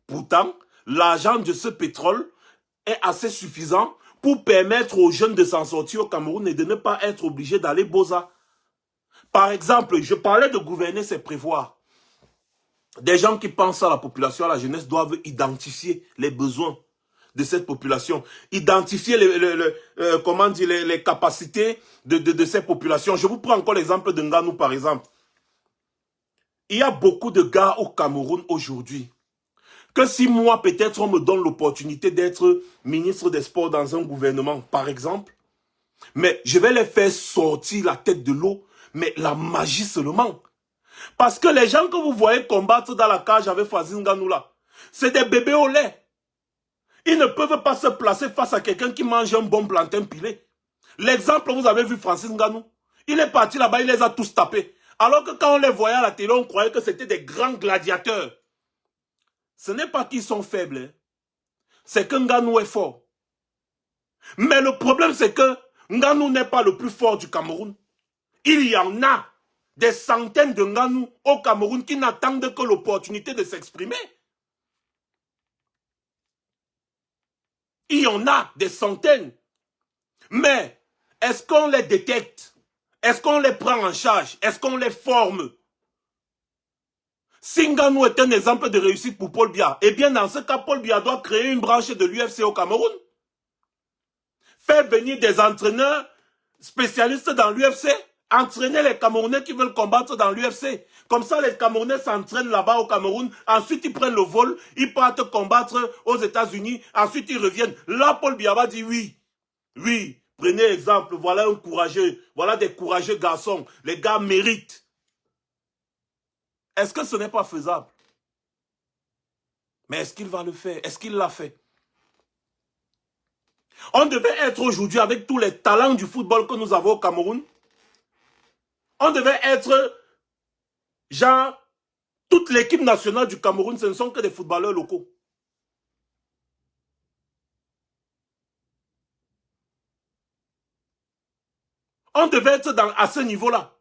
Pourtant, l'argent de ce pétrole est assez suffisant pour permettre aux jeunes de s'en sortir au Cameroun et de ne pas être obligés d'aller boza. Par exemple, je parlais de gouverner, c'est prévoir. Des gens qui pensent à la population, à la jeunesse, doivent identifier les besoins de cette population. Identifier les capacités de ces populations. Je vous prends encore l'exemple de Ngannou, par exemple. Il y a beaucoup de gars au Cameroun aujourd'hui que si moi, peut-être, on me donne l'opportunité d'être ministre des Sports dans un gouvernement, par exemple, mais je vais les faire sortir la tête de l'eau, mais la magie seulement. Parce que les gens que vous voyez combattre dans la cage avec Francis Ngannou là, c'est des bébés au lait. Ils ne peuvent pas se placer face à quelqu'un qui mange un bon plantain pilé. L'exemple, vous avez vu Francis Ngannou. Il est parti là-bas, il les a tous tapés. Alors que quand on les voyait à la télé, on croyait que c'était des grands gladiateurs. Ce n'est pas qu'ils sont faibles. Hein. C'est que Ngannou est fort. Mais le problème, c'est que Ngannou n'est pas le plus fort du Cameroun. Il y en a des centaines de Ngannou au Cameroun qui n'attendent que l'opportunité de s'exprimer. Il y en a des centaines. Mais, est-ce qu'on les détecte? Est-ce qu'on les prend en charge? Est-ce qu'on les forme? Si Ngannou est un exemple de réussite pour Paul Biya, eh bien dans ce cas, Paul Biya doit créer une branche de l'UFC au Cameroun. Faire venir des entraîneurs spécialistes dans l'UFC, entraîner les Camerounais qui veulent combattre dans l'UFC. Comme ça, les Camerounais s'entraînent là-bas au Cameroun, ensuite ils prennent le vol, ils partent combattre aux États-Unis, ensuite ils reviennent. Là, Paul Biya va dire oui, oui, prenez exemple, voilà un courageux, voilà des courageux garçons, les gars méritent. Est-ce que ce n'est pas faisable? Mais est-ce qu'il va le faire? Est-ce qu'il l'a fait? On devait être aujourd'hui avec tous les talents du football que nous avons au Cameroun. On devait être, genre, toute l'équipe nationale du Cameroun, ce ne sont que des footballeurs locaux. On devait être à ce niveau-là.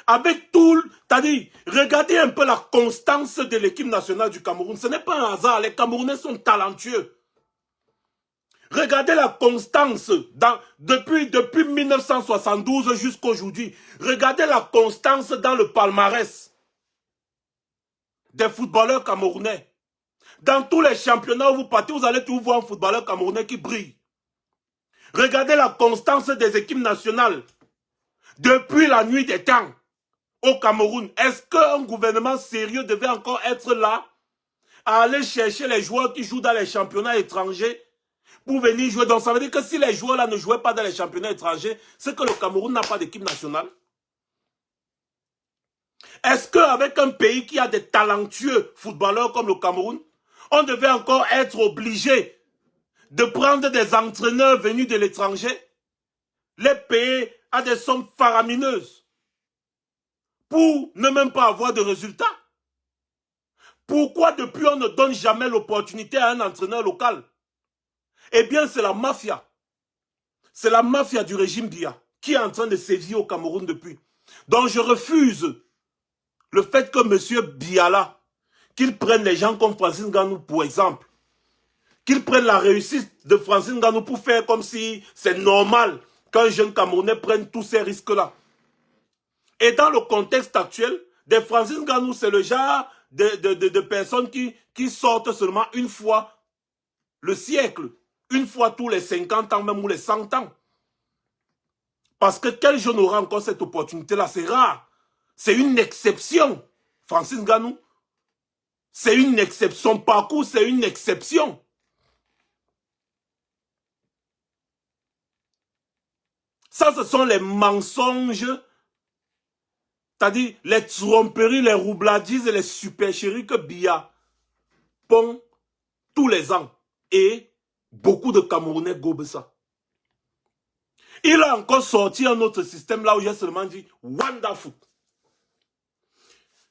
Avec tout, c'est-à-dire, regardez un peu la constance de l'équipe nationale du Cameroun. Ce n'est pas un hasard, les Camerounais sont talentueux. Regardez la constance depuis 1972 jusqu'à aujourd'hui. Regardez la constance dans le palmarès des footballeurs camerounais. Dans tous les championnats où vous partez, vous allez toujours voir un footballeur camerounais qui brille. Regardez la constance des équipes nationales depuis la nuit des temps au Cameroun. Est-ce qu'un gouvernement sérieux devait encore être là à aller chercher les joueurs qui jouent dans les championnats étrangers pour venir jouer? Donc ça veut dire que si les joueurs là ne jouaient pas dans les championnats étrangers, c'est que le Cameroun n'a pas d'équipe nationale. Est-ce qu'avec un pays qui a des talentueux footballeurs comme le Cameroun, on devait encore être obligé de prendre des entraîneurs venus de l'étranger, les payer à des sommes faramineuses pour ne même pas avoir de résultats? Pourquoi depuis on ne donne jamais l'opportunité à un entraîneur local? Eh bien, c'est la mafia. C'est la mafia du régime Biya qui est en train de sévir au Cameroun depuis. Donc, je refuse le fait que M. Biya là, qu'il prenne les gens comme Francis Ngannou pour exemple, qu'il prenne la réussite de Francis Ngannou pour faire comme si c'est normal qu'un jeune Camerounais prenne tous ces risques-là. Et dans le contexte actuel, des Francis Ngannou, c'est le genre de personnes qui sortent seulement une fois le siècle, une fois tous les 50 ans même ou les 100 ans. Parce que quel jeune aura encore cette opportunité-là? C'est rare. C'est une exception. Francis Ngannou, c'est une exception. Son parcours, c'est une exception. Ça, ce sont les mensonges, c'est-à-dire les tromperies, les roubladises et les supercheries que Biya pond tous les ans. Et beaucoup de Camerounais gobent ça. Il a encore sorti un autre système là où j'ai seulement dit wonderful.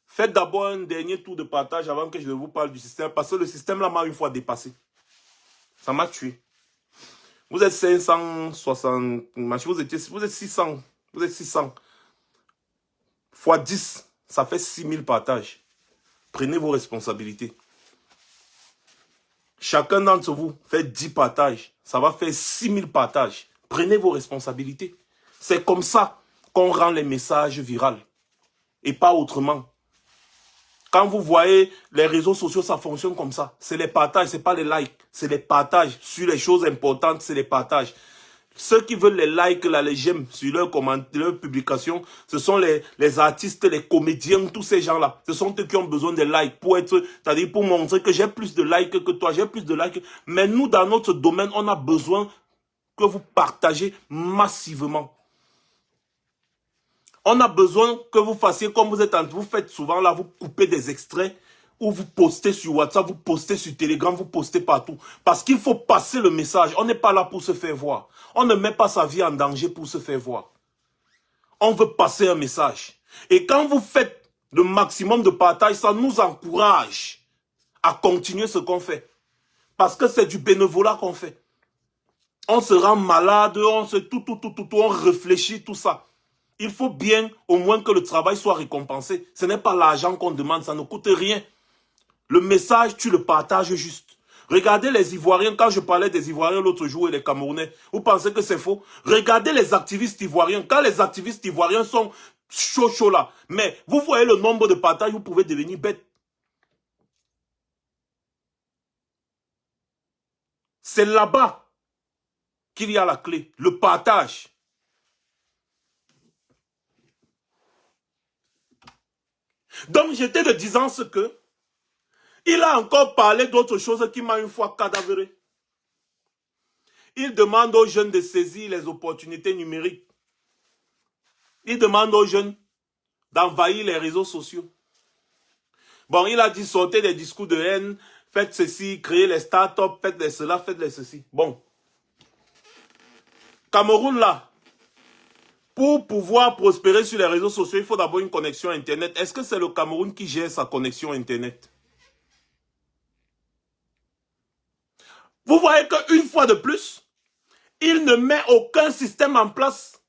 Faites d'abord un dernier tour de partage avant que je ne vous parle du système, parce que le système là m'a une fois dépassé. Ça m'a tué. Vous êtes 560, vous êtes 600, vous êtes 600. Fois 10, ça fait 6000 partages. Prenez vos responsabilités. Chacun d'entre vous fait 10 partages. Ça va faire 6000 partages. Prenez vos responsabilités. C'est comme ça qu'on rend les messages viraux. Et pas autrement. Quand vous voyez les réseaux sociaux, ça fonctionne comme ça. C'est les partages, c'est pas les likes. C'est les partages. Sur les choses importantes, c'est les partages. Ceux qui veulent les likes, là, les j'aime sur leurs commentaires, leurs publications, ce sont les artistes, les comédiens, tous ces gens-là. Ce sont eux qui ont besoin des likes pour être, c'est-à-dire pour montrer que j'ai plus de likes que toi, j'ai plus de likes. Mais nous, dans notre domaine, on a besoin que vous partagez massivement. On a besoin que vous fassiez comme vous faites souvent là, vous coupez des extraits ou vous postez sur WhatsApp, vous postez sur Telegram, vous postez partout. Parce qu'il faut passer le message. On n'est pas là pour se faire voir. On ne met pas sa vie en danger pour se faire voir. On veut passer un message. Et quand vous faites le maximum de partage, ça nous encourage à continuer ce qu'on fait. Parce que c'est du bénévolat qu'on fait. On se rend malade, on réfléchit, tout ça. Il faut bien au moins que le travail soit récompensé. Ce n'est pas l'argent qu'on demande, ça ne coûte rien. Le message, tu le partages juste. Regardez les Ivoiriens, quand je parlais des Ivoiriens l'autre jour et les Camerounais, vous pensez que c'est faux? Regardez les activistes ivoiriens, quand les activistes ivoiriens sont chauds là, mais vous voyez le nombre de partages, vous pouvez devenir bête. C'est là-bas qu'il y a la clé, le partage. Donc j'étais de disant ce que il a encore parlé d'autre chose qui m'a une fois cadavré. Il demande aux jeunes de saisir les opportunités numériques. Il demande aux jeunes d'envahir les réseaux sociaux. Bon, il a dit sortez des discours de haine, faites ceci, créez les startups, faites les cela, faites les ceci. Bon. Cameroun là, pour pouvoir prospérer sur les réseaux sociaux, il faut d'abord une connexion Internet. Est-ce que c'est le Cameroun qui gère sa connexion Internet? Vous voyez qu'une fois de plus, il ne met aucun système en place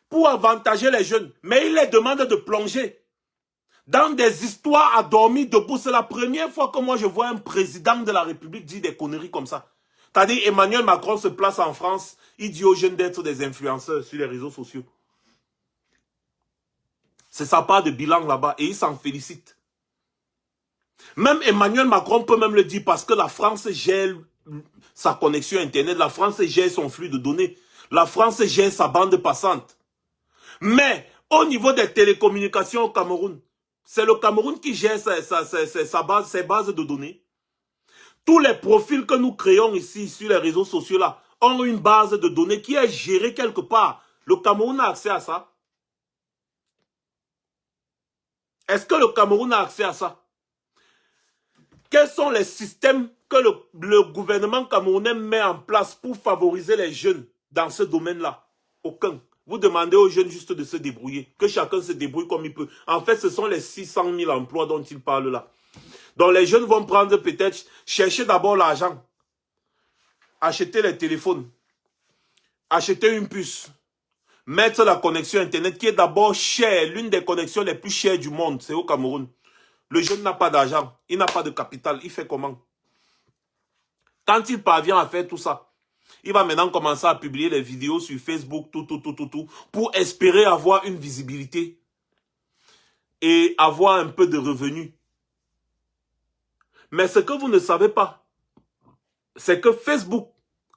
pour avantager les jeunes. Mais il les demande de plonger dans des histoires à dormir debout. C'est la première fois que moi je vois un président de la République dire des conneries comme ça. C'est-à-dire Emmanuel Macron se place en France, il dit aux jeunes d'être des influenceurs sur les réseaux sociaux. C'est sa part de bilan là-bas et il s'en félicite. Même Emmanuel Macron peut même le dire parce que la France gère sa connexion Internet, la France gère son flux de données, la France gère sa bande passante. Mais au niveau des télécommunications au Cameroun, c'est le Cameroun qui gère ses bases de données. Tous les profils que nous créons ici sur les réseaux sociaux là ont une base de données qui est gérée quelque part. Le Cameroun a accès à ça. Est-ce que le Cameroun a accès à ça? Quels sont les systèmes que le gouvernement camerounais met en place pour favoriser les jeunes dans ce domaine-là? Aucun. Vous demandez aux jeunes juste de se débrouiller, que chacun se débrouille comme il peut. En fait, ce sont les 600 000 emplois dont il parle là. Donc les jeunes vont prendre peut-être, chercher d'abord l'argent, acheter les téléphones, acheter une puce, mettre la connexion Internet qui est d'abord chère, l'une des connexions les plus chères du monde, c'est au Cameroun. Le jeune n'a pas d'argent, il n'a pas de capital, il fait comment? Quand il parvient à faire tout ça, il va maintenant commencer à publier les vidéos sur Facebook, tout, pour espérer avoir une visibilité et avoir un peu de revenus. Mais ce que vous ne savez pas, c'est que Facebook,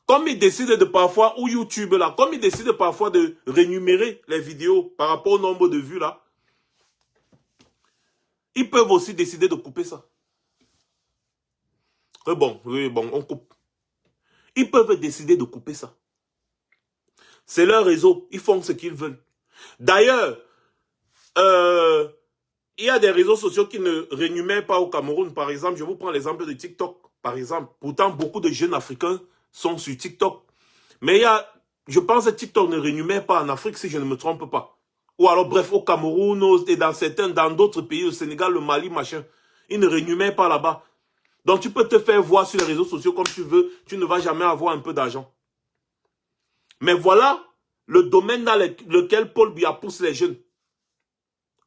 comme il décide de parfois, ou YouTube là, comme il décide parfois de rémunérer les vidéos par rapport au nombre de vues là, ils peuvent aussi décider de couper ça. Oui, bon, on coupe. Ils peuvent décider de couper ça. C'est leur réseau, ils font ce qu'ils veulent. D'ailleurs, il y a des réseaux sociaux qui ne rémunèrent pas au Cameroun. Par exemple, je vous prends l'exemple de TikTok. Par exemple, pourtant, beaucoup de jeunes Africains sont sur TikTok. Mais il y a, je pense que TikTok ne rémunère pas en Afrique, si je ne me trompe pas. Ou alors, bref, au Cameroun et dans d'autres pays, le Sénégal, le Mali, machin. Ils ne rémunèrent pas là-bas. Donc, tu peux te faire voir sur les réseaux sociaux comme tu veux. Tu ne vas jamais avoir un peu d'argent. Mais voilà le domaine dans lequel Paul Biya pousse les jeunes.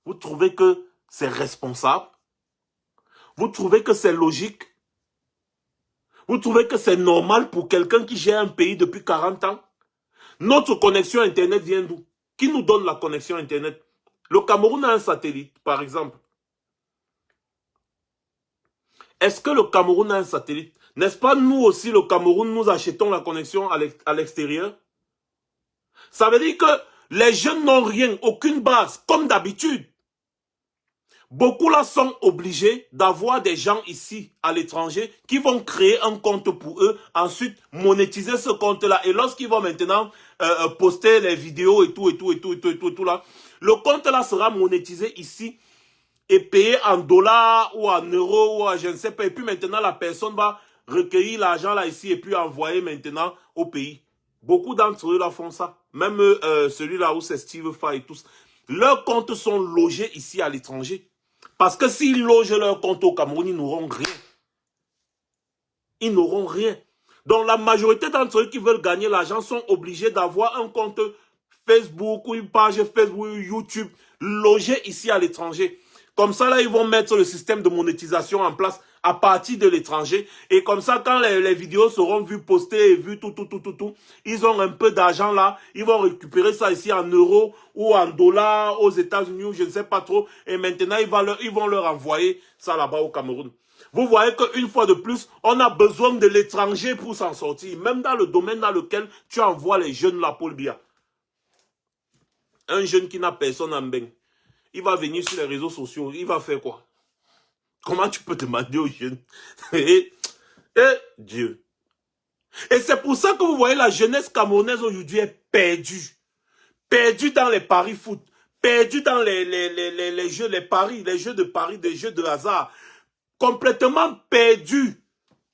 Vous trouvez que c'est responsable? Vous trouvez que c'est logique? Vous trouvez que c'est normal pour quelqu'un qui gère un pays depuis 40 ans? Notre connexion Internet vient d'où? Qui nous donne la connexion Internet? Le Cameroun a un satellite, par exemple. Est-ce que le Cameroun a un satellite? N'est-ce pas nous aussi, le Cameroun, nous achetons la connexion à l'extérieur? Ça veut dire que les jeunes n'ont rien, aucune base, comme d'habitude. Beaucoup là sont obligés d'avoir des gens ici, à l'étranger, qui vont créer un compte pour eux, ensuite monétiser ce compte-là. Et lorsqu'ils vont maintenant poster les vidéos et tout là, le compte-là sera monétisé ici et payé en dollars ou en euros ou en je ne sais pas. Et puis maintenant, la personne va recueillir l'argent là ici et puis envoyer maintenant au pays. Beaucoup d'entre eux là font ça. Même celui-là où c'est Steve Fay et tous. Leurs comptes sont logés ici à l'étranger. Parce que s'ils logent leur compte au Cameroun, ils n'auront rien. Ils n'auront rien. Donc la majorité d'entre eux qui veulent gagner l'argent sont obligés d'avoir un compte Facebook ou une page Facebook ou YouTube logé ici à l'étranger. Comme ça, là, ils vont mettre le système de monétisation en place à partir de l'étranger. Et comme ça, quand les vidéos seront vues, postées et vues, ils ont un peu d'argent là. Ils vont récupérer ça ici en euros ou en dollars aux États-Unis ou je ne sais pas trop. Et maintenant, ils vont leur envoyer ça là-bas au Cameroun. Vous voyez qu'une fois de plus, on a besoin de l'étranger pour s'en sortir. Même dans le domaine dans lequel tu envoies les jeunes là, Paul Biya. Un jeune qui n'a personne en bain. Il va venir sur les réseaux sociaux. Il va faire quoi? Comment tu peux demander aux jeunes? Dieu. Et c'est pour ça que vous voyez la jeunesse camerounaise aujourd'hui est perdue. Perdue dans les paris foot. Perdue dans les jeux, les paris, les jeux de paris, des jeux de hasard. Complètement perdue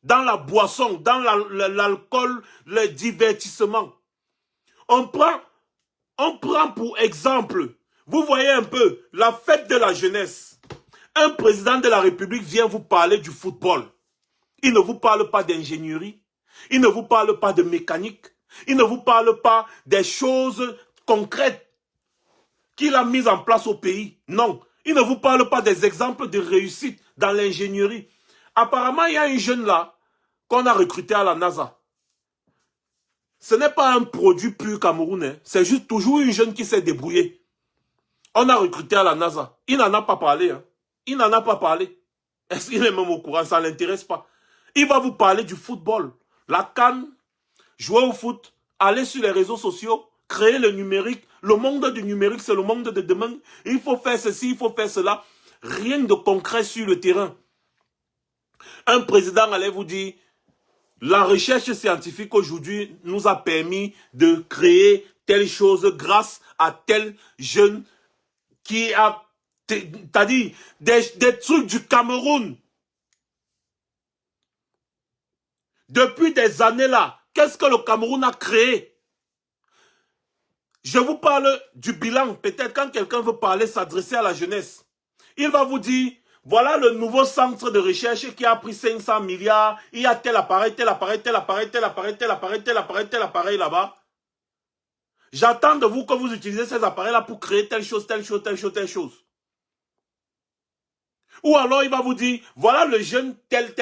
dans la boisson, dans l'alcool, le divertissement. On prend pour exemple, vous voyez un peu, la fête de la jeunesse. Un président de la République vient vous parler du football. Il ne vous parle pas d'ingénierie. Il ne vous parle pas de mécanique. Il ne vous parle pas des choses concrètes qu'il a mises en place au pays. Non. Il ne vous parle pas des exemples de réussite dans l'ingénierie. Apparemment, il y a une jeune là qu'on a recruté à la NASA. Ce n'est pas un produit pur camerounais. C'est juste toujours une jeune qui s'est débrouillée. On a recruté à la NASA. Il n'en a pas parlé. Hein. Il n'en a pas parlé. Est-ce qu'il est même au courant? Ça ne l'intéresse pas. Il va vous parler du football. La CAN, jouer au foot, aller sur les réseaux sociaux, créer le numérique. Le monde du numérique, c'est le monde de demain. Il faut faire ceci, il faut faire cela. Rien de concret sur le terrain. Un président allait vous dire, la recherche scientifique aujourd'hui nous a permis de créer telle chose grâce à tel jeune qui a, t'as dit, des trucs du Cameroun. Depuis des années là, qu'est-ce que le Cameroun a créé? Je vous parle du bilan. Peut-être quand quelqu'un veut parler, s'adresser à la jeunesse. Il va vous dire, voilà le nouveau centre de recherche qui a pris 500 milliards. Il y a tel appareil, tel appareil, tel appareil, tel appareil, tel appareil, tel appareil, tel appareil là-bas. J'attends de vous que vous utilisez ces appareils-là pour créer telle chose, telle chose, telle chose, telle chose. Ou alors il va vous dire, voilà le jeune tel,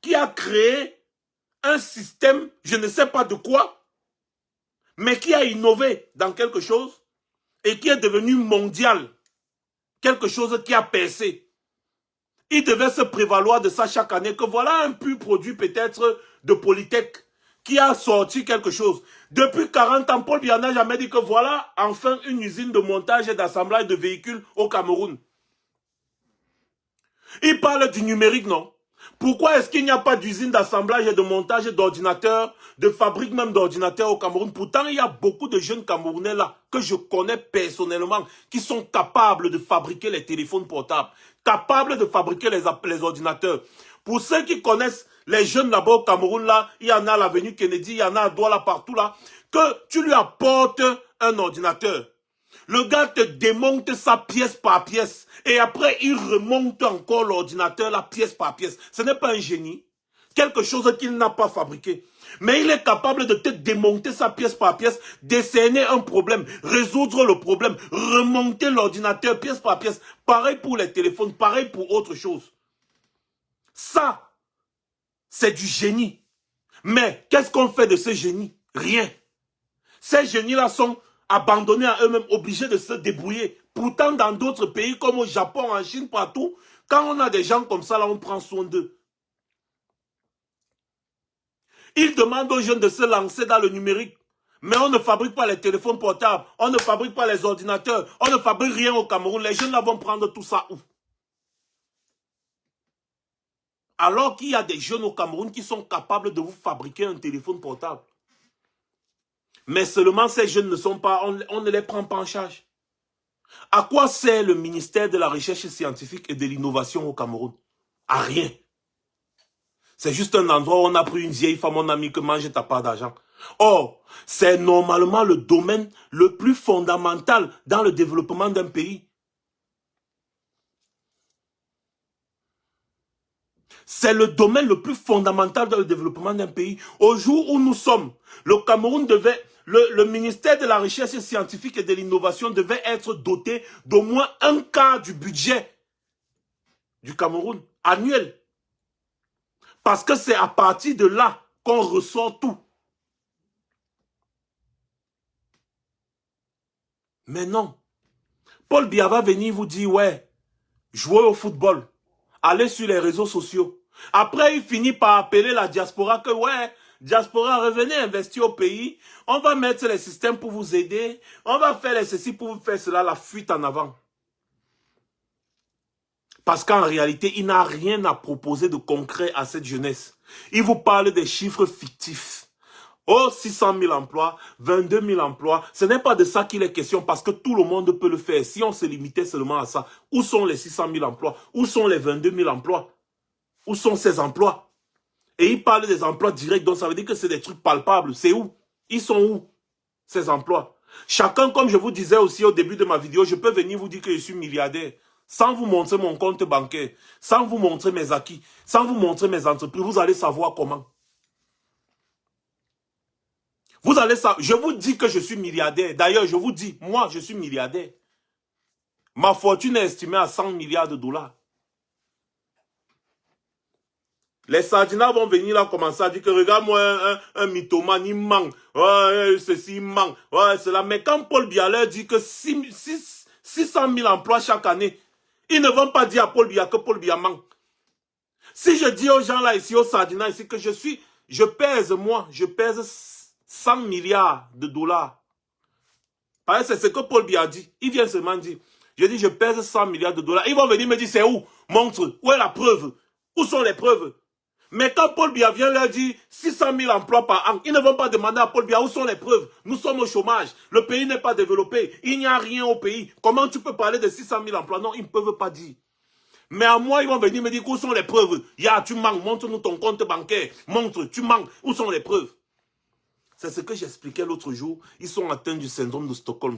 qui a créé un système, je ne sais pas de quoi, mais qui a innové dans quelque chose et qui est devenu mondial. Quelque chose qui a percé. Il devait se prévaloir de ça chaque année, que voilà un pur produit peut-être de Polytech qui a sorti quelque chose. Depuis 40 ans, Paul Biya n'a jamais dit que voilà enfin une usine de montage et d'assemblage de véhicules au Cameroun. Il parle du numérique, non? Pourquoi est-ce qu'il n'y a pas d'usine d'assemblage et de montage d'ordinateurs, de fabrique même d'ordinateurs au Cameroun? Pourtant, il y a beaucoup de jeunes Camerounais là, que je connais personnellement, qui sont capables de fabriquer les téléphones portables, capables de fabriquer les ordinateurs. Pour ceux qui connaissent les jeunes là-bas au Cameroun là, il y en a à l'avenue Kennedy, il y en a à Douala partout là, que tu lui apportes un ordinateur. Le gars te démonte ça pièce par pièce. Et après, il remonte encore l'ordinateur, la pièce par pièce. Ce n'est pas un génie. Quelque chose qu'il n'a pas fabriqué. Mais il est capable de te démonter ça pièce par pièce, décerner un problème, résoudre le problème, remonter l'ordinateur pièce par pièce. Pareil pour les téléphones, pareil pour autre chose. Ça, c'est du génie. Mais qu'est-ce qu'on fait de ces génies? Rien. Ces génies-là sont abandonnés à eux-mêmes, obligés de se débrouiller. Pourtant, dans d'autres pays comme au Japon, en Chine, partout, quand on a des gens comme ça, là, on prend soin d'eux. Ils demandent aux jeunes de se lancer dans le numérique. Mais on ne fabrique pas les téléphones portables, on ne fabrique pas les ordinateurs, on ne fabrique rien au Cameroun. Les jeunes là vont prendre tout ça où? Alors qu'il y a des jeunes au Cameroun qui sont capables de vous fabriquer un téléphone portable. Mais seulement ces jeunes ne sont pas, on ne les prend pas en charge. À quoi sert le ministère de la Recherche scientifique et de l'innovation au Cameroun? À rien. C'est juste un endroit où on a pris une vieille femme, on a mis que mange ta part d'argent. Or, c'est normalement le domaine le plus fondamental dans le développement d'un pays. C'est le domaine le plus fondamental dans le développement d'un pays. Au jour où nous sommes, le Cameroun devait, le ministère de la Recherche scientifique et de l'innovation devait être doté d'au moins un quart du budget du Cameroun annuel. Parce que c'est à partir de là qu'on ressort tout. Mais non. Paul Biya va venir vous dire, ouais, jouez au football, allez sur les réseaux sociaux. Après, il finit par appeler la diaspora que, ouais, diaspora, revenez investir au pays, on va mettre les systèmes pour vous aider, on va faire les ceci pour vous faire cela, la fuite en avant. Parce qu'en réalité, il n'a rien à proposer de concret à cette jeunesse. Il vous parle des chiffres fictifs. Oh, 600 000 emplois, 22 000 emplois. Ce n'est pas de ça qu'il est question parce que tout le monde peut le faire. Si on se limitait seulement à ça, où sont les 600 000 emplois? Où sont les 22 000 emplois? Où sont ces emplois? Et il parle des emplois directs, donc ça veut dire que c'est des trucs palpables. C'est où? Ils sont où, ces emplois? Chacun, comme je vous disais aussi au début de ma vidéo, je peux venir vous dire que je suis milliardaire. Sans vous montrer mon compte bancaire, sans vous montrer mes acquis, sans vous montrer mes entreprises, vous allez savoir comment. Vous allez savoir, je vous dis que je suis milliardaire. D'ailleurs, je vous dis, moi, je suis milliardaire. Ma fortune est estimée à 100 milliards de dollars. Les sardinats vont venir là commencer à dire que regarde-moi un mythomane, il manque. Ouais, ceci, il manque. Ouais, cela. Mais quand Paul Biya leur dit que 600 000 emplois chaque année, ils ne vont pas dire à Paul Biya que Paul Biya manque. Si je dis aux gens là ici, aux sardinats ici, que je pèse 100 milliards de dollars. C'est ce que Paul Biya dit. Il vient seulement dire. Je dis, je pèse 100 milliards de dollars. Ils vont venir me dire, c'est où? Montre. Où est la preuve? Où sont les preuves? Mais quand Paul Biya vient leur dire 600 000 emplois par an, ils ne vont pas demander à Paul Biya où sont les preuves. Nous sommes au chômage. Le pays n'est pas développé. Il n'y a rien au pays. Comment tu peux parler de 600 000 emplois? Non, ils ne peuvent pas dire. Mais à moi, ils vont venir me dire où sont les preuves. Tu manques. Montre-nous ton compte bancaire. Montre, tu manques. Où sont les preuves? C'est ce que j'expliquais l'autre jour. Ils sont atteints du syndrome de Stockholm.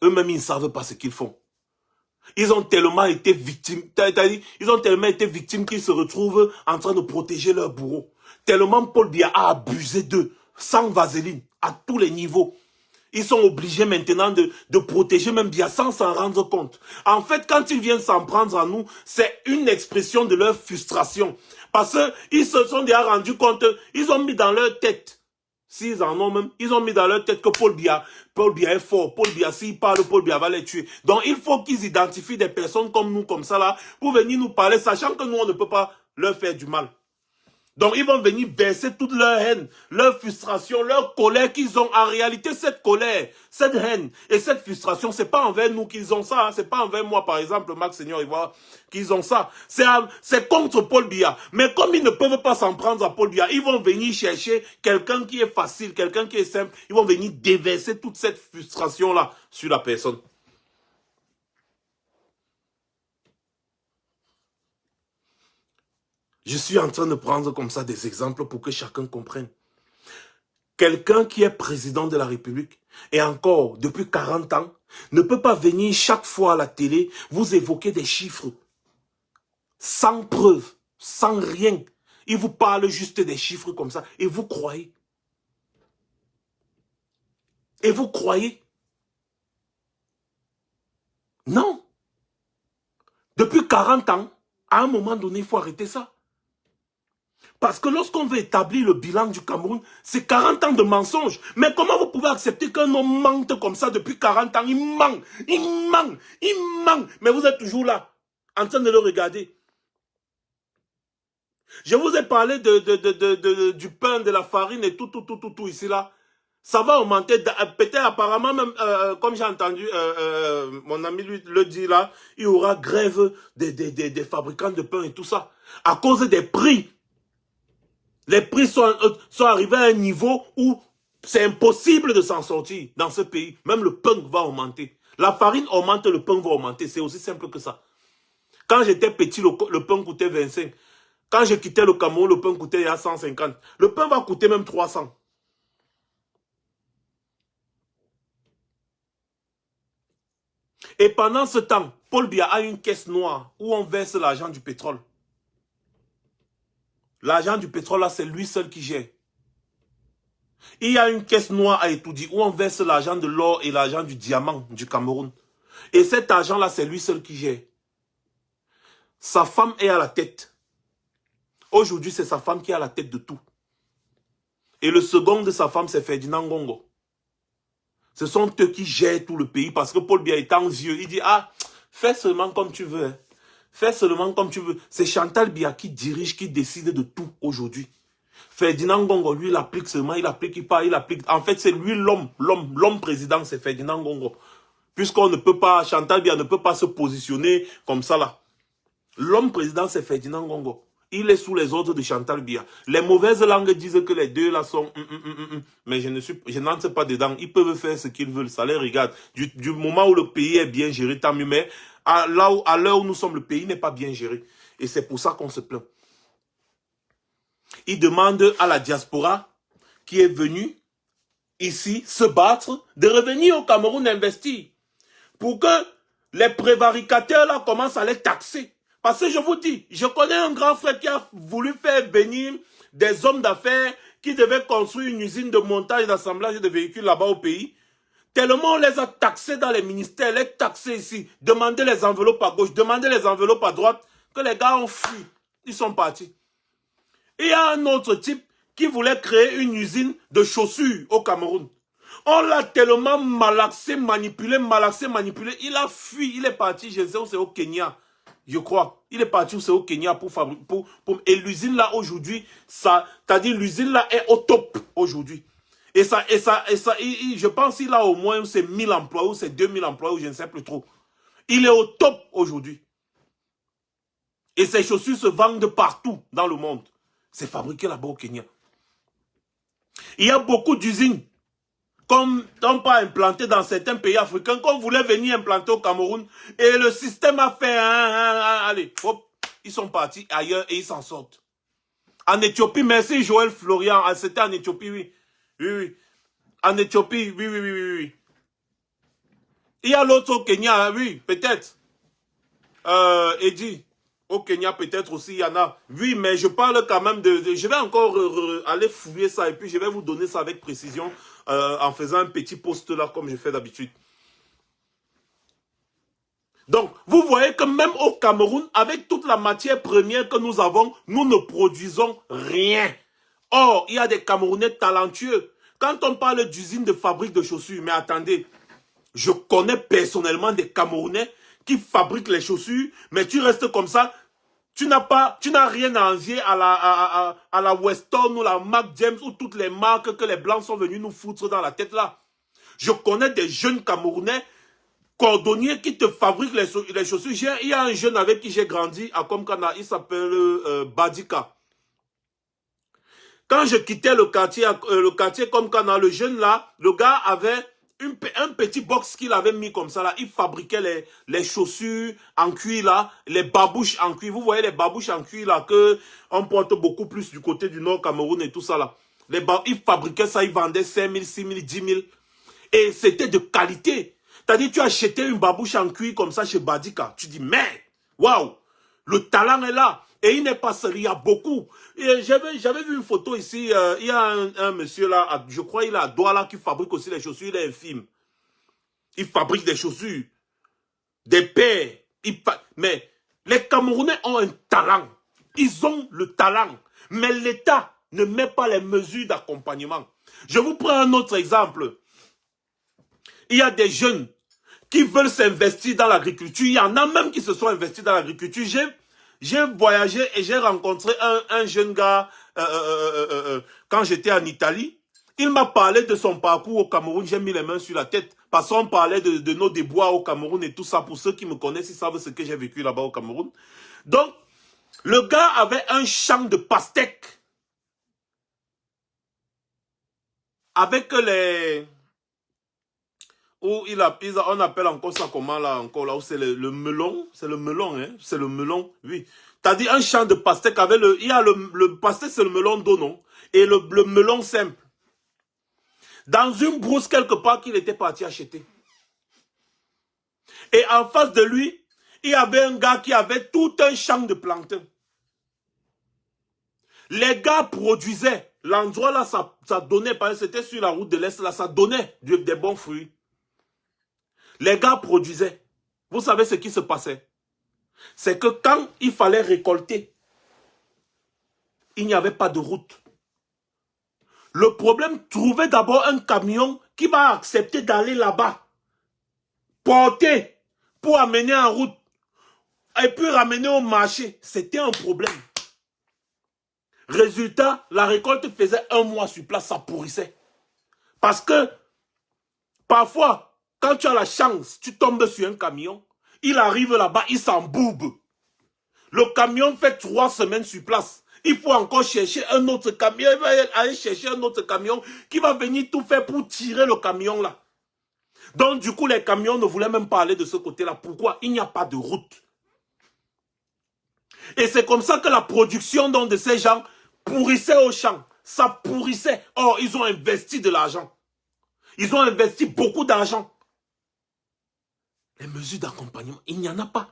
Eux-mêmes, ils ne savent pas ce qu'ils font. Ils ont tellement été victimes, qu'ils se retrouvent en train de protéger leur bourreau. Tellement Paul Biya a abusé d'eux, sans vaseline, à tous les niveaux. Ils sont obligés maintenant de protéger même Biya sans s'en rendre compte. En fait, quand ils viennent s'en prendre à nous, c'est une expression de leur frustration. Parce qu'ils se sont déjà rendus compte, ils ont mis dans leur tête, s'ils en ont même, ils ont mis dans leur tête que Paul Biya est fort. Paul Biya, s'il parle, Paul Biya va les tuer. Donc, il faut qu'ils identifient des personnes comme nous, comme ça là, pour venir nous parler, sachant que nous, on ne peut pas leur faire du mal. Donc, ils vont venir verser toute leur haine, leur frustration, leur colère qu'ils ont. En réalité, cette colère, cette haine et cette frustration, c'est pas envers nous qu'ils ont ça. Hein. C'est pas envers moi, par exemple, Max Seigneur Ivoire, qu'ils ont ça. C'est contre Paul Biya. Mais comme ils ne peuvent pas s'en prendre à Paul Biya, ils vont venir chercher quelqu'un qui est facile, quelqu'un qui est simple. Ils vont venir déverser toute cette frustration-là sur la personne. Je suis en train de prendre comme ça des exemples pour que chacun comprenne. Quelqu'un qui est président de la République, et encore depuis 40 ans, ne peut pas venir chaque fois à la télé vous évoquer des chiffres. Sans preuve, sans rien. Il vous parle juste des chiffres comme ça. Et vous croyez. Et vous croyez. Non. Depuis 40 ans, à un moment donné, il faut arrêter ça. Parce que lorsqu'on veut établir le bilan du Cameroun, c'est 40 ans de mensonges. Mais comment vous pouvez accepter qu'un homme mente comme ça depuis 40 ans? Il ment, il ment, il ment. Mais vous êtes toujours là, en train de le regarder. Je vous ai parlé du pain, de la farine et tout ici là. Ça va augmenter, peut-être apparemment même, comme j'ai entendu mon ami lui le dit là, il y aura grève des fabricants de pain et tout ça. À cause des prix. Les prix sont arrivés à un niveau où c'est impossible de s'en sortir dans ce pays. Même le pain va augmenter. La farine augmente, le pain va augmenter. C'est aussi simple que ça. Quand j'étais petit, le pain coûtait 25. Quand j'ai quitté le Cameroun, le pain coûtait 150. Le pain va coûter même 300. Et pendant ce temps, Paul Biya a une caisse noire où on verse l'argent du pétrole. L'argent du pétrole, là, c'est lui seul qui gère. Il y a une caisse noire à Etoudi où on verse l'argent de l'or et l'argent du diamant du Cameroun. Et cet argent-là, c'est lui seul qui gère. Sa femme est à la tête. Aujourd'hui, c'est sa femme qui est à la tête de tout. Et le second de sa femme, c'est Ferdinand Ngongo. Ce sont eux qui gèrent tout le pays parce que Paul Biya étant vieux, il dit, ah, fais seulement comme tu veux. Hein. Fais seulement comme tu veux. C'est Chantal Biya qui dirige, qui décide de tout aujourd'hui. Ferdinand Ngongo, lui, il applique seulement, il applique, il part, il applique. En fait, c'est lui l'homme président, c'est Ferdinand Ngongo. Puisqu'on ne peut pas, Chantal Biya ne peut pas se positionner comme ça là. L'homme président, c'est Ferdinand Ngongo. Il est sous les ordres de Chantal Biya. Les mauvaises langues disent que les deux là sont... Mais je n'entre pas dedans. Ils peuvent faire ce qu'ils veulent, ça les regarde. Du moment où le pays est bien géré, tant mieux. Mais à l'heure où nous sommes, le pays n'est pas bien géré. Et c'est pour ça qu'on se plaint. Il demande à la diaspora qui est venue ici se battre de revenir au Cameroun investir. Pour que les prévaricateurs là commencent à les taxer. Parce que je vous dis, je connais un grand frère qui a voulu faire venir des hommes d'affaires qui devaient construire une usine de montage et d'assemblage de véhicules là-bas au pays. Tellement on les a taxés dans les ministères, les taxés ici, demander les enveloppes à gauche, demander les enveloppes à droite, que les gars ont fui. Ils sont partis. Il y a un autre type qui voulait créer une usine de chaussures au Cameroun. On l'a tellement malaxé, manipulé. Il a fui, il est parti, je sais où c'est au Kenya. Je crois. Il est parti où c'est au Kenya pour fabriquer. Et l'usine là aujourd'hui, c'est-à-dire l'usine là est au top aujourd'hui. Et je pense qu'il a au moins c'est 1000 emplois ou c'est 2000 emplois ou je ne sais plus trop. Il est au top aujourd'hui. Et ces chaussures se vendent de partout dans le monde. C'est fabriqué là-bas au Kenya. Il y a beaucoup d'usines comme on pas implanté dans certains pays africains, qu'on voulait venir implanter au Cameroun, et le système a fait, allez, hop, ils sont partis ailleurs et ils s'en sortent. En Éthiopie, merci Joël Florian, c'était en Éthiopie, oui. Oui. En Éthiopie, oui. Il y a l'autre au Kenya, oui, peut-être. Eddie, au Kenya, peut-être aussi, il y en a. Oui, mais je parle quand même je vais encore aller fouiller ça et puis je vais vous donner ça avec précision en faisant un petit post là, comme je fais d'habitude. Donc, vous voyez que même au Cameroun, avec toute la matière première que nous avons, nous ne produisons rien. Or, il y a des Camerounais talentueux. Quand on parle d'usine de fabrique de chaussures, mais attendez, je connais personnellement des Camerounais qui fabriquent les chaussures, mais tu restes comme ça, tu n'as rien à envier à la Weston ou la Mac James ou toutes les marques que les Blancs sont venus nous foutre dans la tête là. Je connais des jeunes Camerounais cordonniers qui te fabriquent les chaussures. Il y a un jeune avec qui j'ai grandi à Komkana, il s'appelle Badika. Quand je quittais le quartier Komkana, le jeune là, le gars avait un petit box qu'il avait mis comme ça là. Il fabriquait les chaussures en cuir là, les babouches en cuir. Vous voyez les babouches en cuir là que on porte beaucoup plus du côté du Nord Cameroun et tout ça là. Il fabriquait ça, il vendait 5 000, 6 000, 10 000. Et c'était de qualité. C'est-à-dire, tu achetais une babouche en cuir comme ça chez Badika. Tu dis, mais, waouh, le talent est là. Et il n'est pas seul, il y a beaucoup. J'avais vu une photo ici, il y a un monsieur là, je crois il est à Douala qui fabrique aussi les chaussures, il est infime. Il fabrique des chaussures, des paires. Mais les Camerounais ont un talent. Ils ont le talent. Mais l'État ne met pas les mesures d'accompagnement. Je vous prends un autre exemple. Il y a des jeunes qui veulent s'investir dans l'agriculture. Il y en a même qui se sont investis dans l'agriculture. J'ai voyagé et j'ai rencontré un jeune gars quand j'étais en Italie. Il m'a parlé de son parcours au Cameroun. J'ai mis les mains sur la tête parce qu'on parlait de nos déboires au Cameroun et tout ça. Pour ceux qui me connaissent, ils savent ce que j'ai vécu là-bas au Cameroun. Donc, le gars avait un champ de pastèques avec les... Où on appelle encore ça comment là, encore là, où c'est le melon, c'est le melon, hein, c'est le melon, oui. T'as dit un champ de pastèque avec il y a le pastèque, c'est le melon d'eau, non? Et le melon simple. Dans une brousse quelque part qu'il était parti acheter. Et en face de lui, il y avait un gars qui avait tout un champ de plantains. Les gars produisaient. L'endroit là, ça donnait, parce que c'était sur la route de l'Est, là, ça donnait des bons fruits. Les gars produisaient. Vous savez ce qui se passait? C'est que quand il fallait récolter, il n'y avait pas de route. Le problème, trouver d'abord un camion qui va accepter d'aller là-bas, porter, pour amener en route, et puis ramener au marché. C'était un problème. Résultat, la récolte faisait 1 mois sur place, ça pourrissait. Parce que, parfois, quand tu as la chance, tu tombes sur un camion, il arrive là-bas, il s'embourbe. Le camion fait 3 semaines sur place. Il faut encore chercher un autre camion. Il va aller chercher un autre camion qui va venir tout faire pour tirer le camion là. Donc du coup, les camions ne voulaient même pas aller de ce côté-là. Pourquoi? Il n'y a pas de route. Et c'est comme ça que la production donc, de ces gens pourrissait au champ. Ça pourrissait. Or, ils ont investi de l'argent. Ils ont investi beaucoup d'argent. Les mesures d'accompagnement, il n'y en a pas.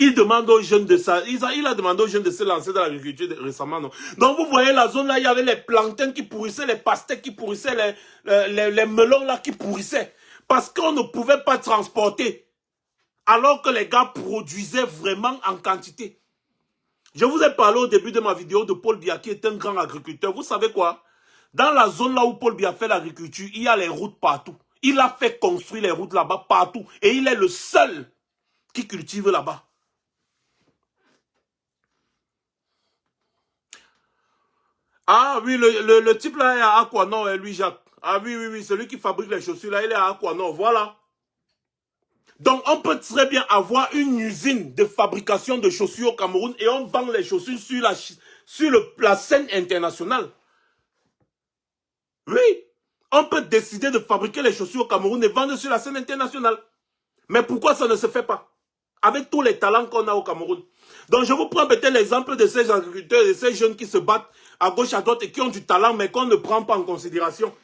Il demande aux jeunes de ça. Il a demandé aux jeunes de se lancer dans l'agriculture récemment. Non. Donc vous voyez la zone là, il y avait les plantains qui pourrissaient, les pastèques qui pourrissaient, les melons là qui pourrissaient. Parce qu'on ne pouvait pas transporter. Alors que les gars produisaient vraiment en quantité. Je vous ai parlé au début de ma vidéo de Paul Biya qui est un grand agriculteur. Vous savez quoi? Dans la zone là où Paul Biya fait l'agriculture, il y a les routes partout. Il a fait construire les routes là-bas partout. Et il est le seul qui cultive là-bas. Ah oui, le type là est à Aquanor, lui Jacques. Ah oui, oui, oui, celui qui fabrique les chaussures là, il est à Aquanor, voilà. Donc on peut très bien avoir une usine de fabrication de chaussures au Cameroun et on vend les chaussures sur la scène internationale. Oui, on peut décider de fabriquer les chaussures au Cameroun et vendre sur la scène internationale. Mais pourquoi ça ne se fait pas? Avec tous les talents qu'on a au Cameroun. Donc je vous prends peut-être l'exemple de ces agriculteurs, de ces jeunes qui se battent à gauche, à droite et qui ont du talent, mais qu'on ne prend pas en considération.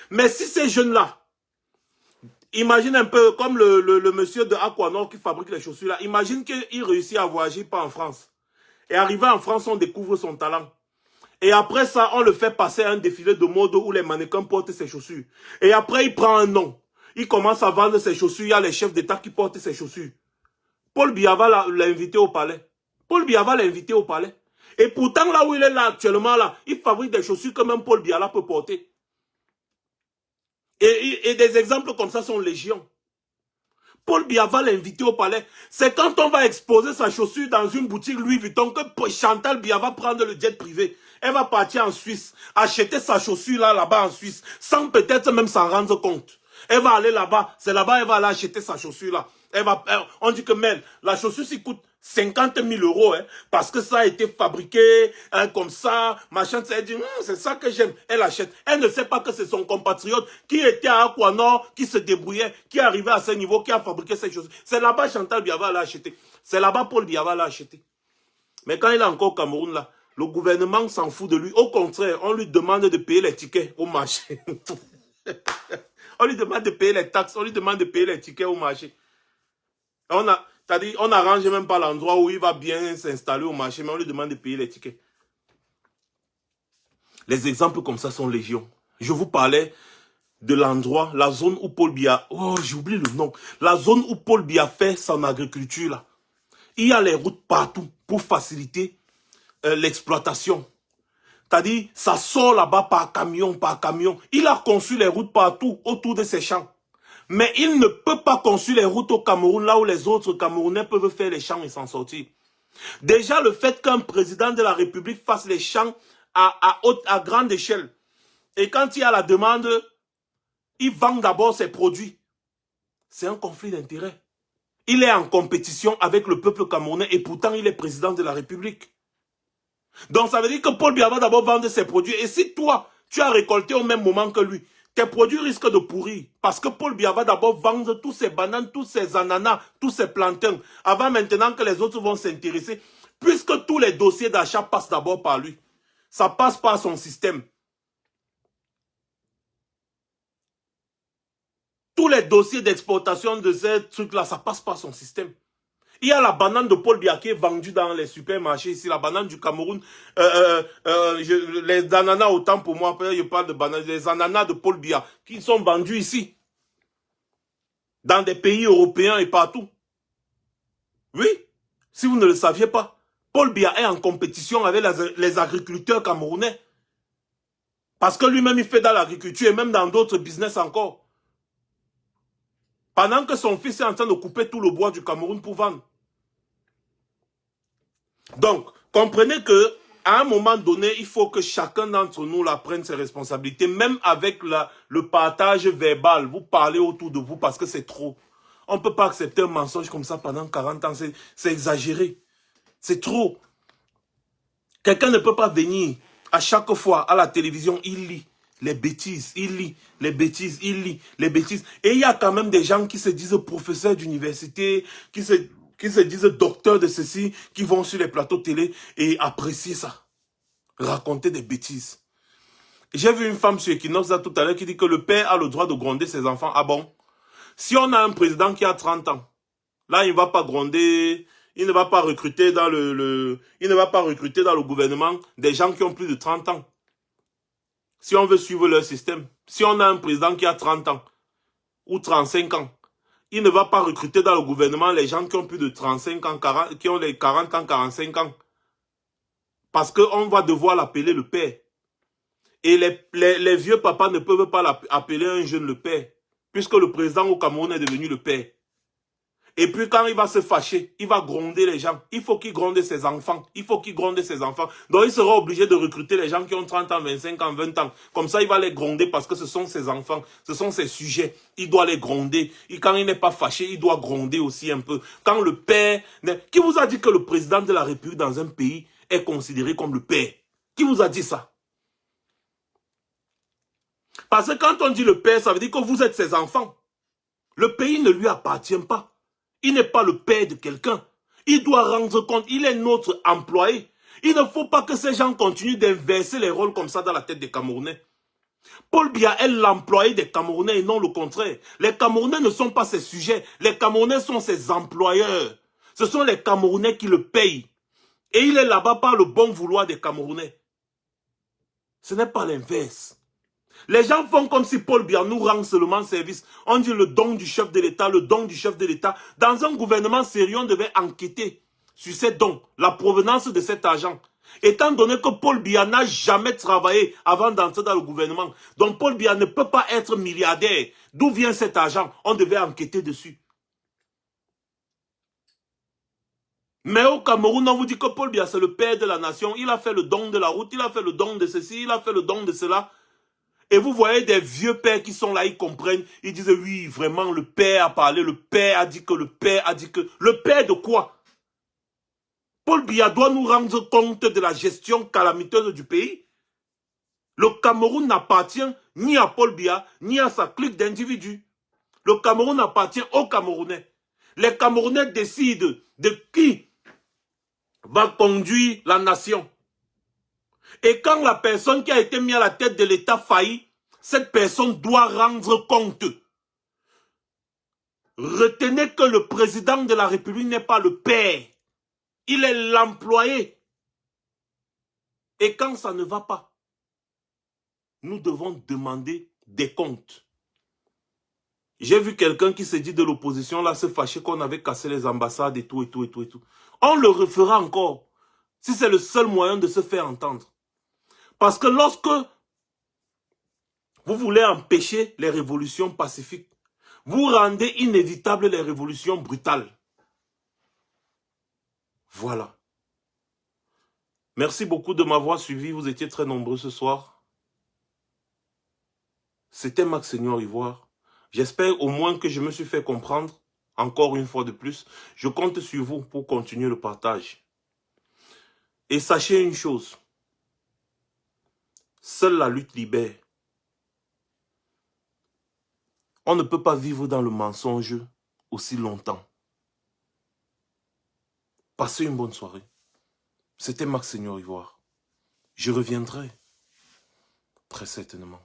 Mais si ces jeunes-là, imagine un peu comme le monsieur de Aquanor qui fabrique les chaussures là, imagine qu'il réussit à voyager pas en France. Et arrivé en France, on découvre son talent. Et après ça, on le fait passer à un défilé de mode où les mannequins portent ses chaussures. Et après, il prend un nom. Il commence à vendre ses chaussures. Il y a les chefs d'État qui portent ses chaussures. Paul Biya va l'inviter au palais. Paul Biya va l'inviter au palais. Et pourtant, là où il est là actuellement, là, il fabrique des chaussures que même Paul Biya peut porter. Et des exemples comme ça sont légion. Paul Biya va l'inviter au palais. C'est quand on va exposer sa chaussure dans une boutique Louis Vuitton que Chantal Biya va prendre le jet privé. Elle va partir en Suisse, acheter sa chaussure là-bas en Suisse, sans peut-être même s'en rendre compte. Elle va aller là-bas, c'est là-bas elle va aller acheter sa chaussure là. On dit que Mel, la chaussure s'y coûte 50 000 euros, hein, parce que ça a été fabriqué comme ça, machin, elle dit, c'est ça que j'aime, elle achète. Elle ne sait pas que c'est son compatriote qui était à Aquanor, qui se débrouillait, qui arrivait à ce niveau, qui a fabriqué ces chaussures. C'est là-bas Chantal Biya va l'acheter. C'est là-bas Paul Biya va l'acheter. Mais quand il est encore au Cameroun là, le gouvernement s'en fout de lui. Au contraire, on lui demande de payer les tickets au marché. On lui demande de payer les taxes, on lui demande de payer les tickets au marché. C'est-à-dire, on n'arrange même pas l'endroit où il va bien s'installer au marché, mais on lui demande de payer les tickets. Les exemples comme ça sont légion. Je vous parlais de l'endroit, la zone où Paul Biya, oh j'oublie le nom, la zone où Paul Biya fait son agriculture là. Il y a les routes partout pour faciliter l'exploitation. C'est-à-dire, ça sort là-bas par camion, par camion. Il a conçu les routes partout autour de ses champs. Mais il ne peut pas construire les routes au Cameroun, là où les autres Camerounais peuvent faire les champs et s'en sortir. Déjà, le fait qu'un président de la République fasse les champs à grande échelle. Et quand il y a la demande, il vend d'abord ses produits. C'est un conflit d'intérêts. Il est en compétition avec le peuple camerounais et pourtant il est président de la République. Donc ça veut dire que Paul Biya va d'abord vendre ses produits. Et si toi, tu as récolté au même moment que lui, tes produits risquent de pourrir. Parce que Paul Biya va d'abord vendre tous ses bananes, tous ses ananas, tous ses plantains. Avant maintenant que les autres vont s'intéresser. Puisque tous les dossiers d'achat passent d'abord par lui. Ça passe par son système. Tous les dossiers d'exportation de ces trucs-là, ça passe par son système. Il y a la banane de Paul Biya qui est vendue dans les supermarchés ici, la banane du Cameroun. Les ananas, autant pour moi, je parle de bananes, les ananas de Paul Biya qui sont vendus ici, dans des pays européens et partout. Oui, si vous ne le saviez pas, Paul Biya est en compétition avec les agriculteurs camerounais. Parce que lui-même, il fait dans l'agriculture et même dans d'autres business encore. Pendant que son fils est en train de couper tout le bois du Cameroun pour vendre. Donc, comprenez que à un moment donné, il faut que chacun d'entre nous là, prenne ses responsabilités, même avec le partage verbal. Vous parlez autour de vous parce que c'est trop. On ne peut pas accepter un mensonge comme ça pendant 40 ans. C'est exagéré. C'est trop. Quelqu'un ne peut pas venir à chaque fois à la télévision, il lit les bêtises, il lit les bêtises, il lit les bêtises. Et il y a quand même des gens qui se disent professeurs d'université, qui se disent docteurs de ceci, qui vont sur les plateaux télé et apprécier ça. Raconter des bêtises. J'ai vu une femme sur Equinox là tout à l'heure qui dit que le père a le droit de gronder ses enfants. Ah bon? Si on a un président qui a 30 ans, là il ne va pas gronder, il ne va pas recruter dans il ne va pas recruter dans le gouvernement des gens qui ont plus de 30 ans. Si on veut suivre leur système, si on a un président qui a 30 ans ou 35 ans, il ne va pas recruter dans le gouvernement les gens qui ont plus de 35 ans, 40, qui ont les 40 ans, 45 ans. Parce qu'on va devoir l'appeler le père. Et les vieux papas ne peuvent pas appeler un jeune le père, puisque le président au Cameroun est devenu le père. Et puis quand il va se fâcher, il va gronder les gens. Il faut qu'il gronde ses enfants. Il faut qu'il gronde ses enfants. Donc il sera obligé de recruter les gens qui ont 30 ans, 25 ans, 20 ans. Comme ça, il va les gronder parce que ce sont ses enfants. Ce sont ses sujets. Il doit les gronder. Et quand il n'est pas fâché, il doit gronder aussi un peu. Quand le père... Qui vous a dit que le président de la République dans un pays est considéré comme le père? Qui vous a dit ça? Parce que quand on dit le père, ça veut dire que vous êtes ses enfants. Le pays ne lui appartient pas. Il n'est pas le père de quelqu'un. Il doit rendre compte. Il est notre employé. Il ne faut pas que ces gens continuent d'inverser les rôles comme ça dans la tête des Camerounais. Paul Biya est l'employé des Camerounais et non le contraire. Les Camerounais ne sont pas ses sujets. Les Camerounais sont ses employeurs. Ce sont les Camerounais qui le payent. Et il est là-bas par le bon vouloir des Camerounais. Ce n'est pas l'inverse. Les gens font comme si Paul Biya nous rend seulement service. On dit le don du chef de l'État, le don du chef de l'État. Dans un gouvernement sérieux, on devait enquêter sur ces dons, la provenance de cet argent. Étant donné que Paul Biya n'a jamais travaillé avant d'entrer dans le gouvernement, donc Paul Biya ne peut pas être milliardaire. D'où vient cet argent? On devait enquêter dessus. Mais au Cameroun, on vous dit que Paul Biya, c'est le père de la nation. Il a fait le don de la route, il a fait le don de ceci, il a fait le don de cela. Et vous voyez des vieux pères qui sont là, ils comprennent. Ils disent, oui, vraiment, le père a parlé, le père a dit que, le père a dit que. Le père de quoi? Paul Biya doit nous rendre compte de la gestion calamiteuse du pays. Le Cameroun n'appartient ni à Paul Biya, ni à sa clique d'individus. Le Cameroun appartient aux Camerounais. Les Camerounais décident de qui va conduire la nation. Et quand la personne qui a été mise à la tête de l'État faillit, cette personne doit rendre compte. Retenez que le président de la République n'est pas le père. Il est l'employé. Et quand ça ne va pas, nous devons demander des comptes. J'ai vu quelqu'un qui se dit de l'opposition, là, se fâcher qu'on avait cassé les ambassades et tout, et tout, et tout, et tout. On le refera encore, si c'est le seul moyen de se faire entendre. Parce que lorsque vous voulez empêcher les révolutions pacifiques, vous rendez inévitables les révolutions brutales. Voilà. Merci beaucoup de m'avoir suivi. Vous étiez très nombreux ce soir. C'était Max Seigneur Ivoire. J'espère au moins que je me suis fait comprendre. Encore une fois de plus. Je compte sur vous pour continuer le partage. Et sachez une chose. Seule la lutte libère. On ne peut pas vivre dans le mensonge aussi longtemps. Passez une bonne soirée. C'était Max Seigneur Ivoire. Je reviendrai. Très certainement.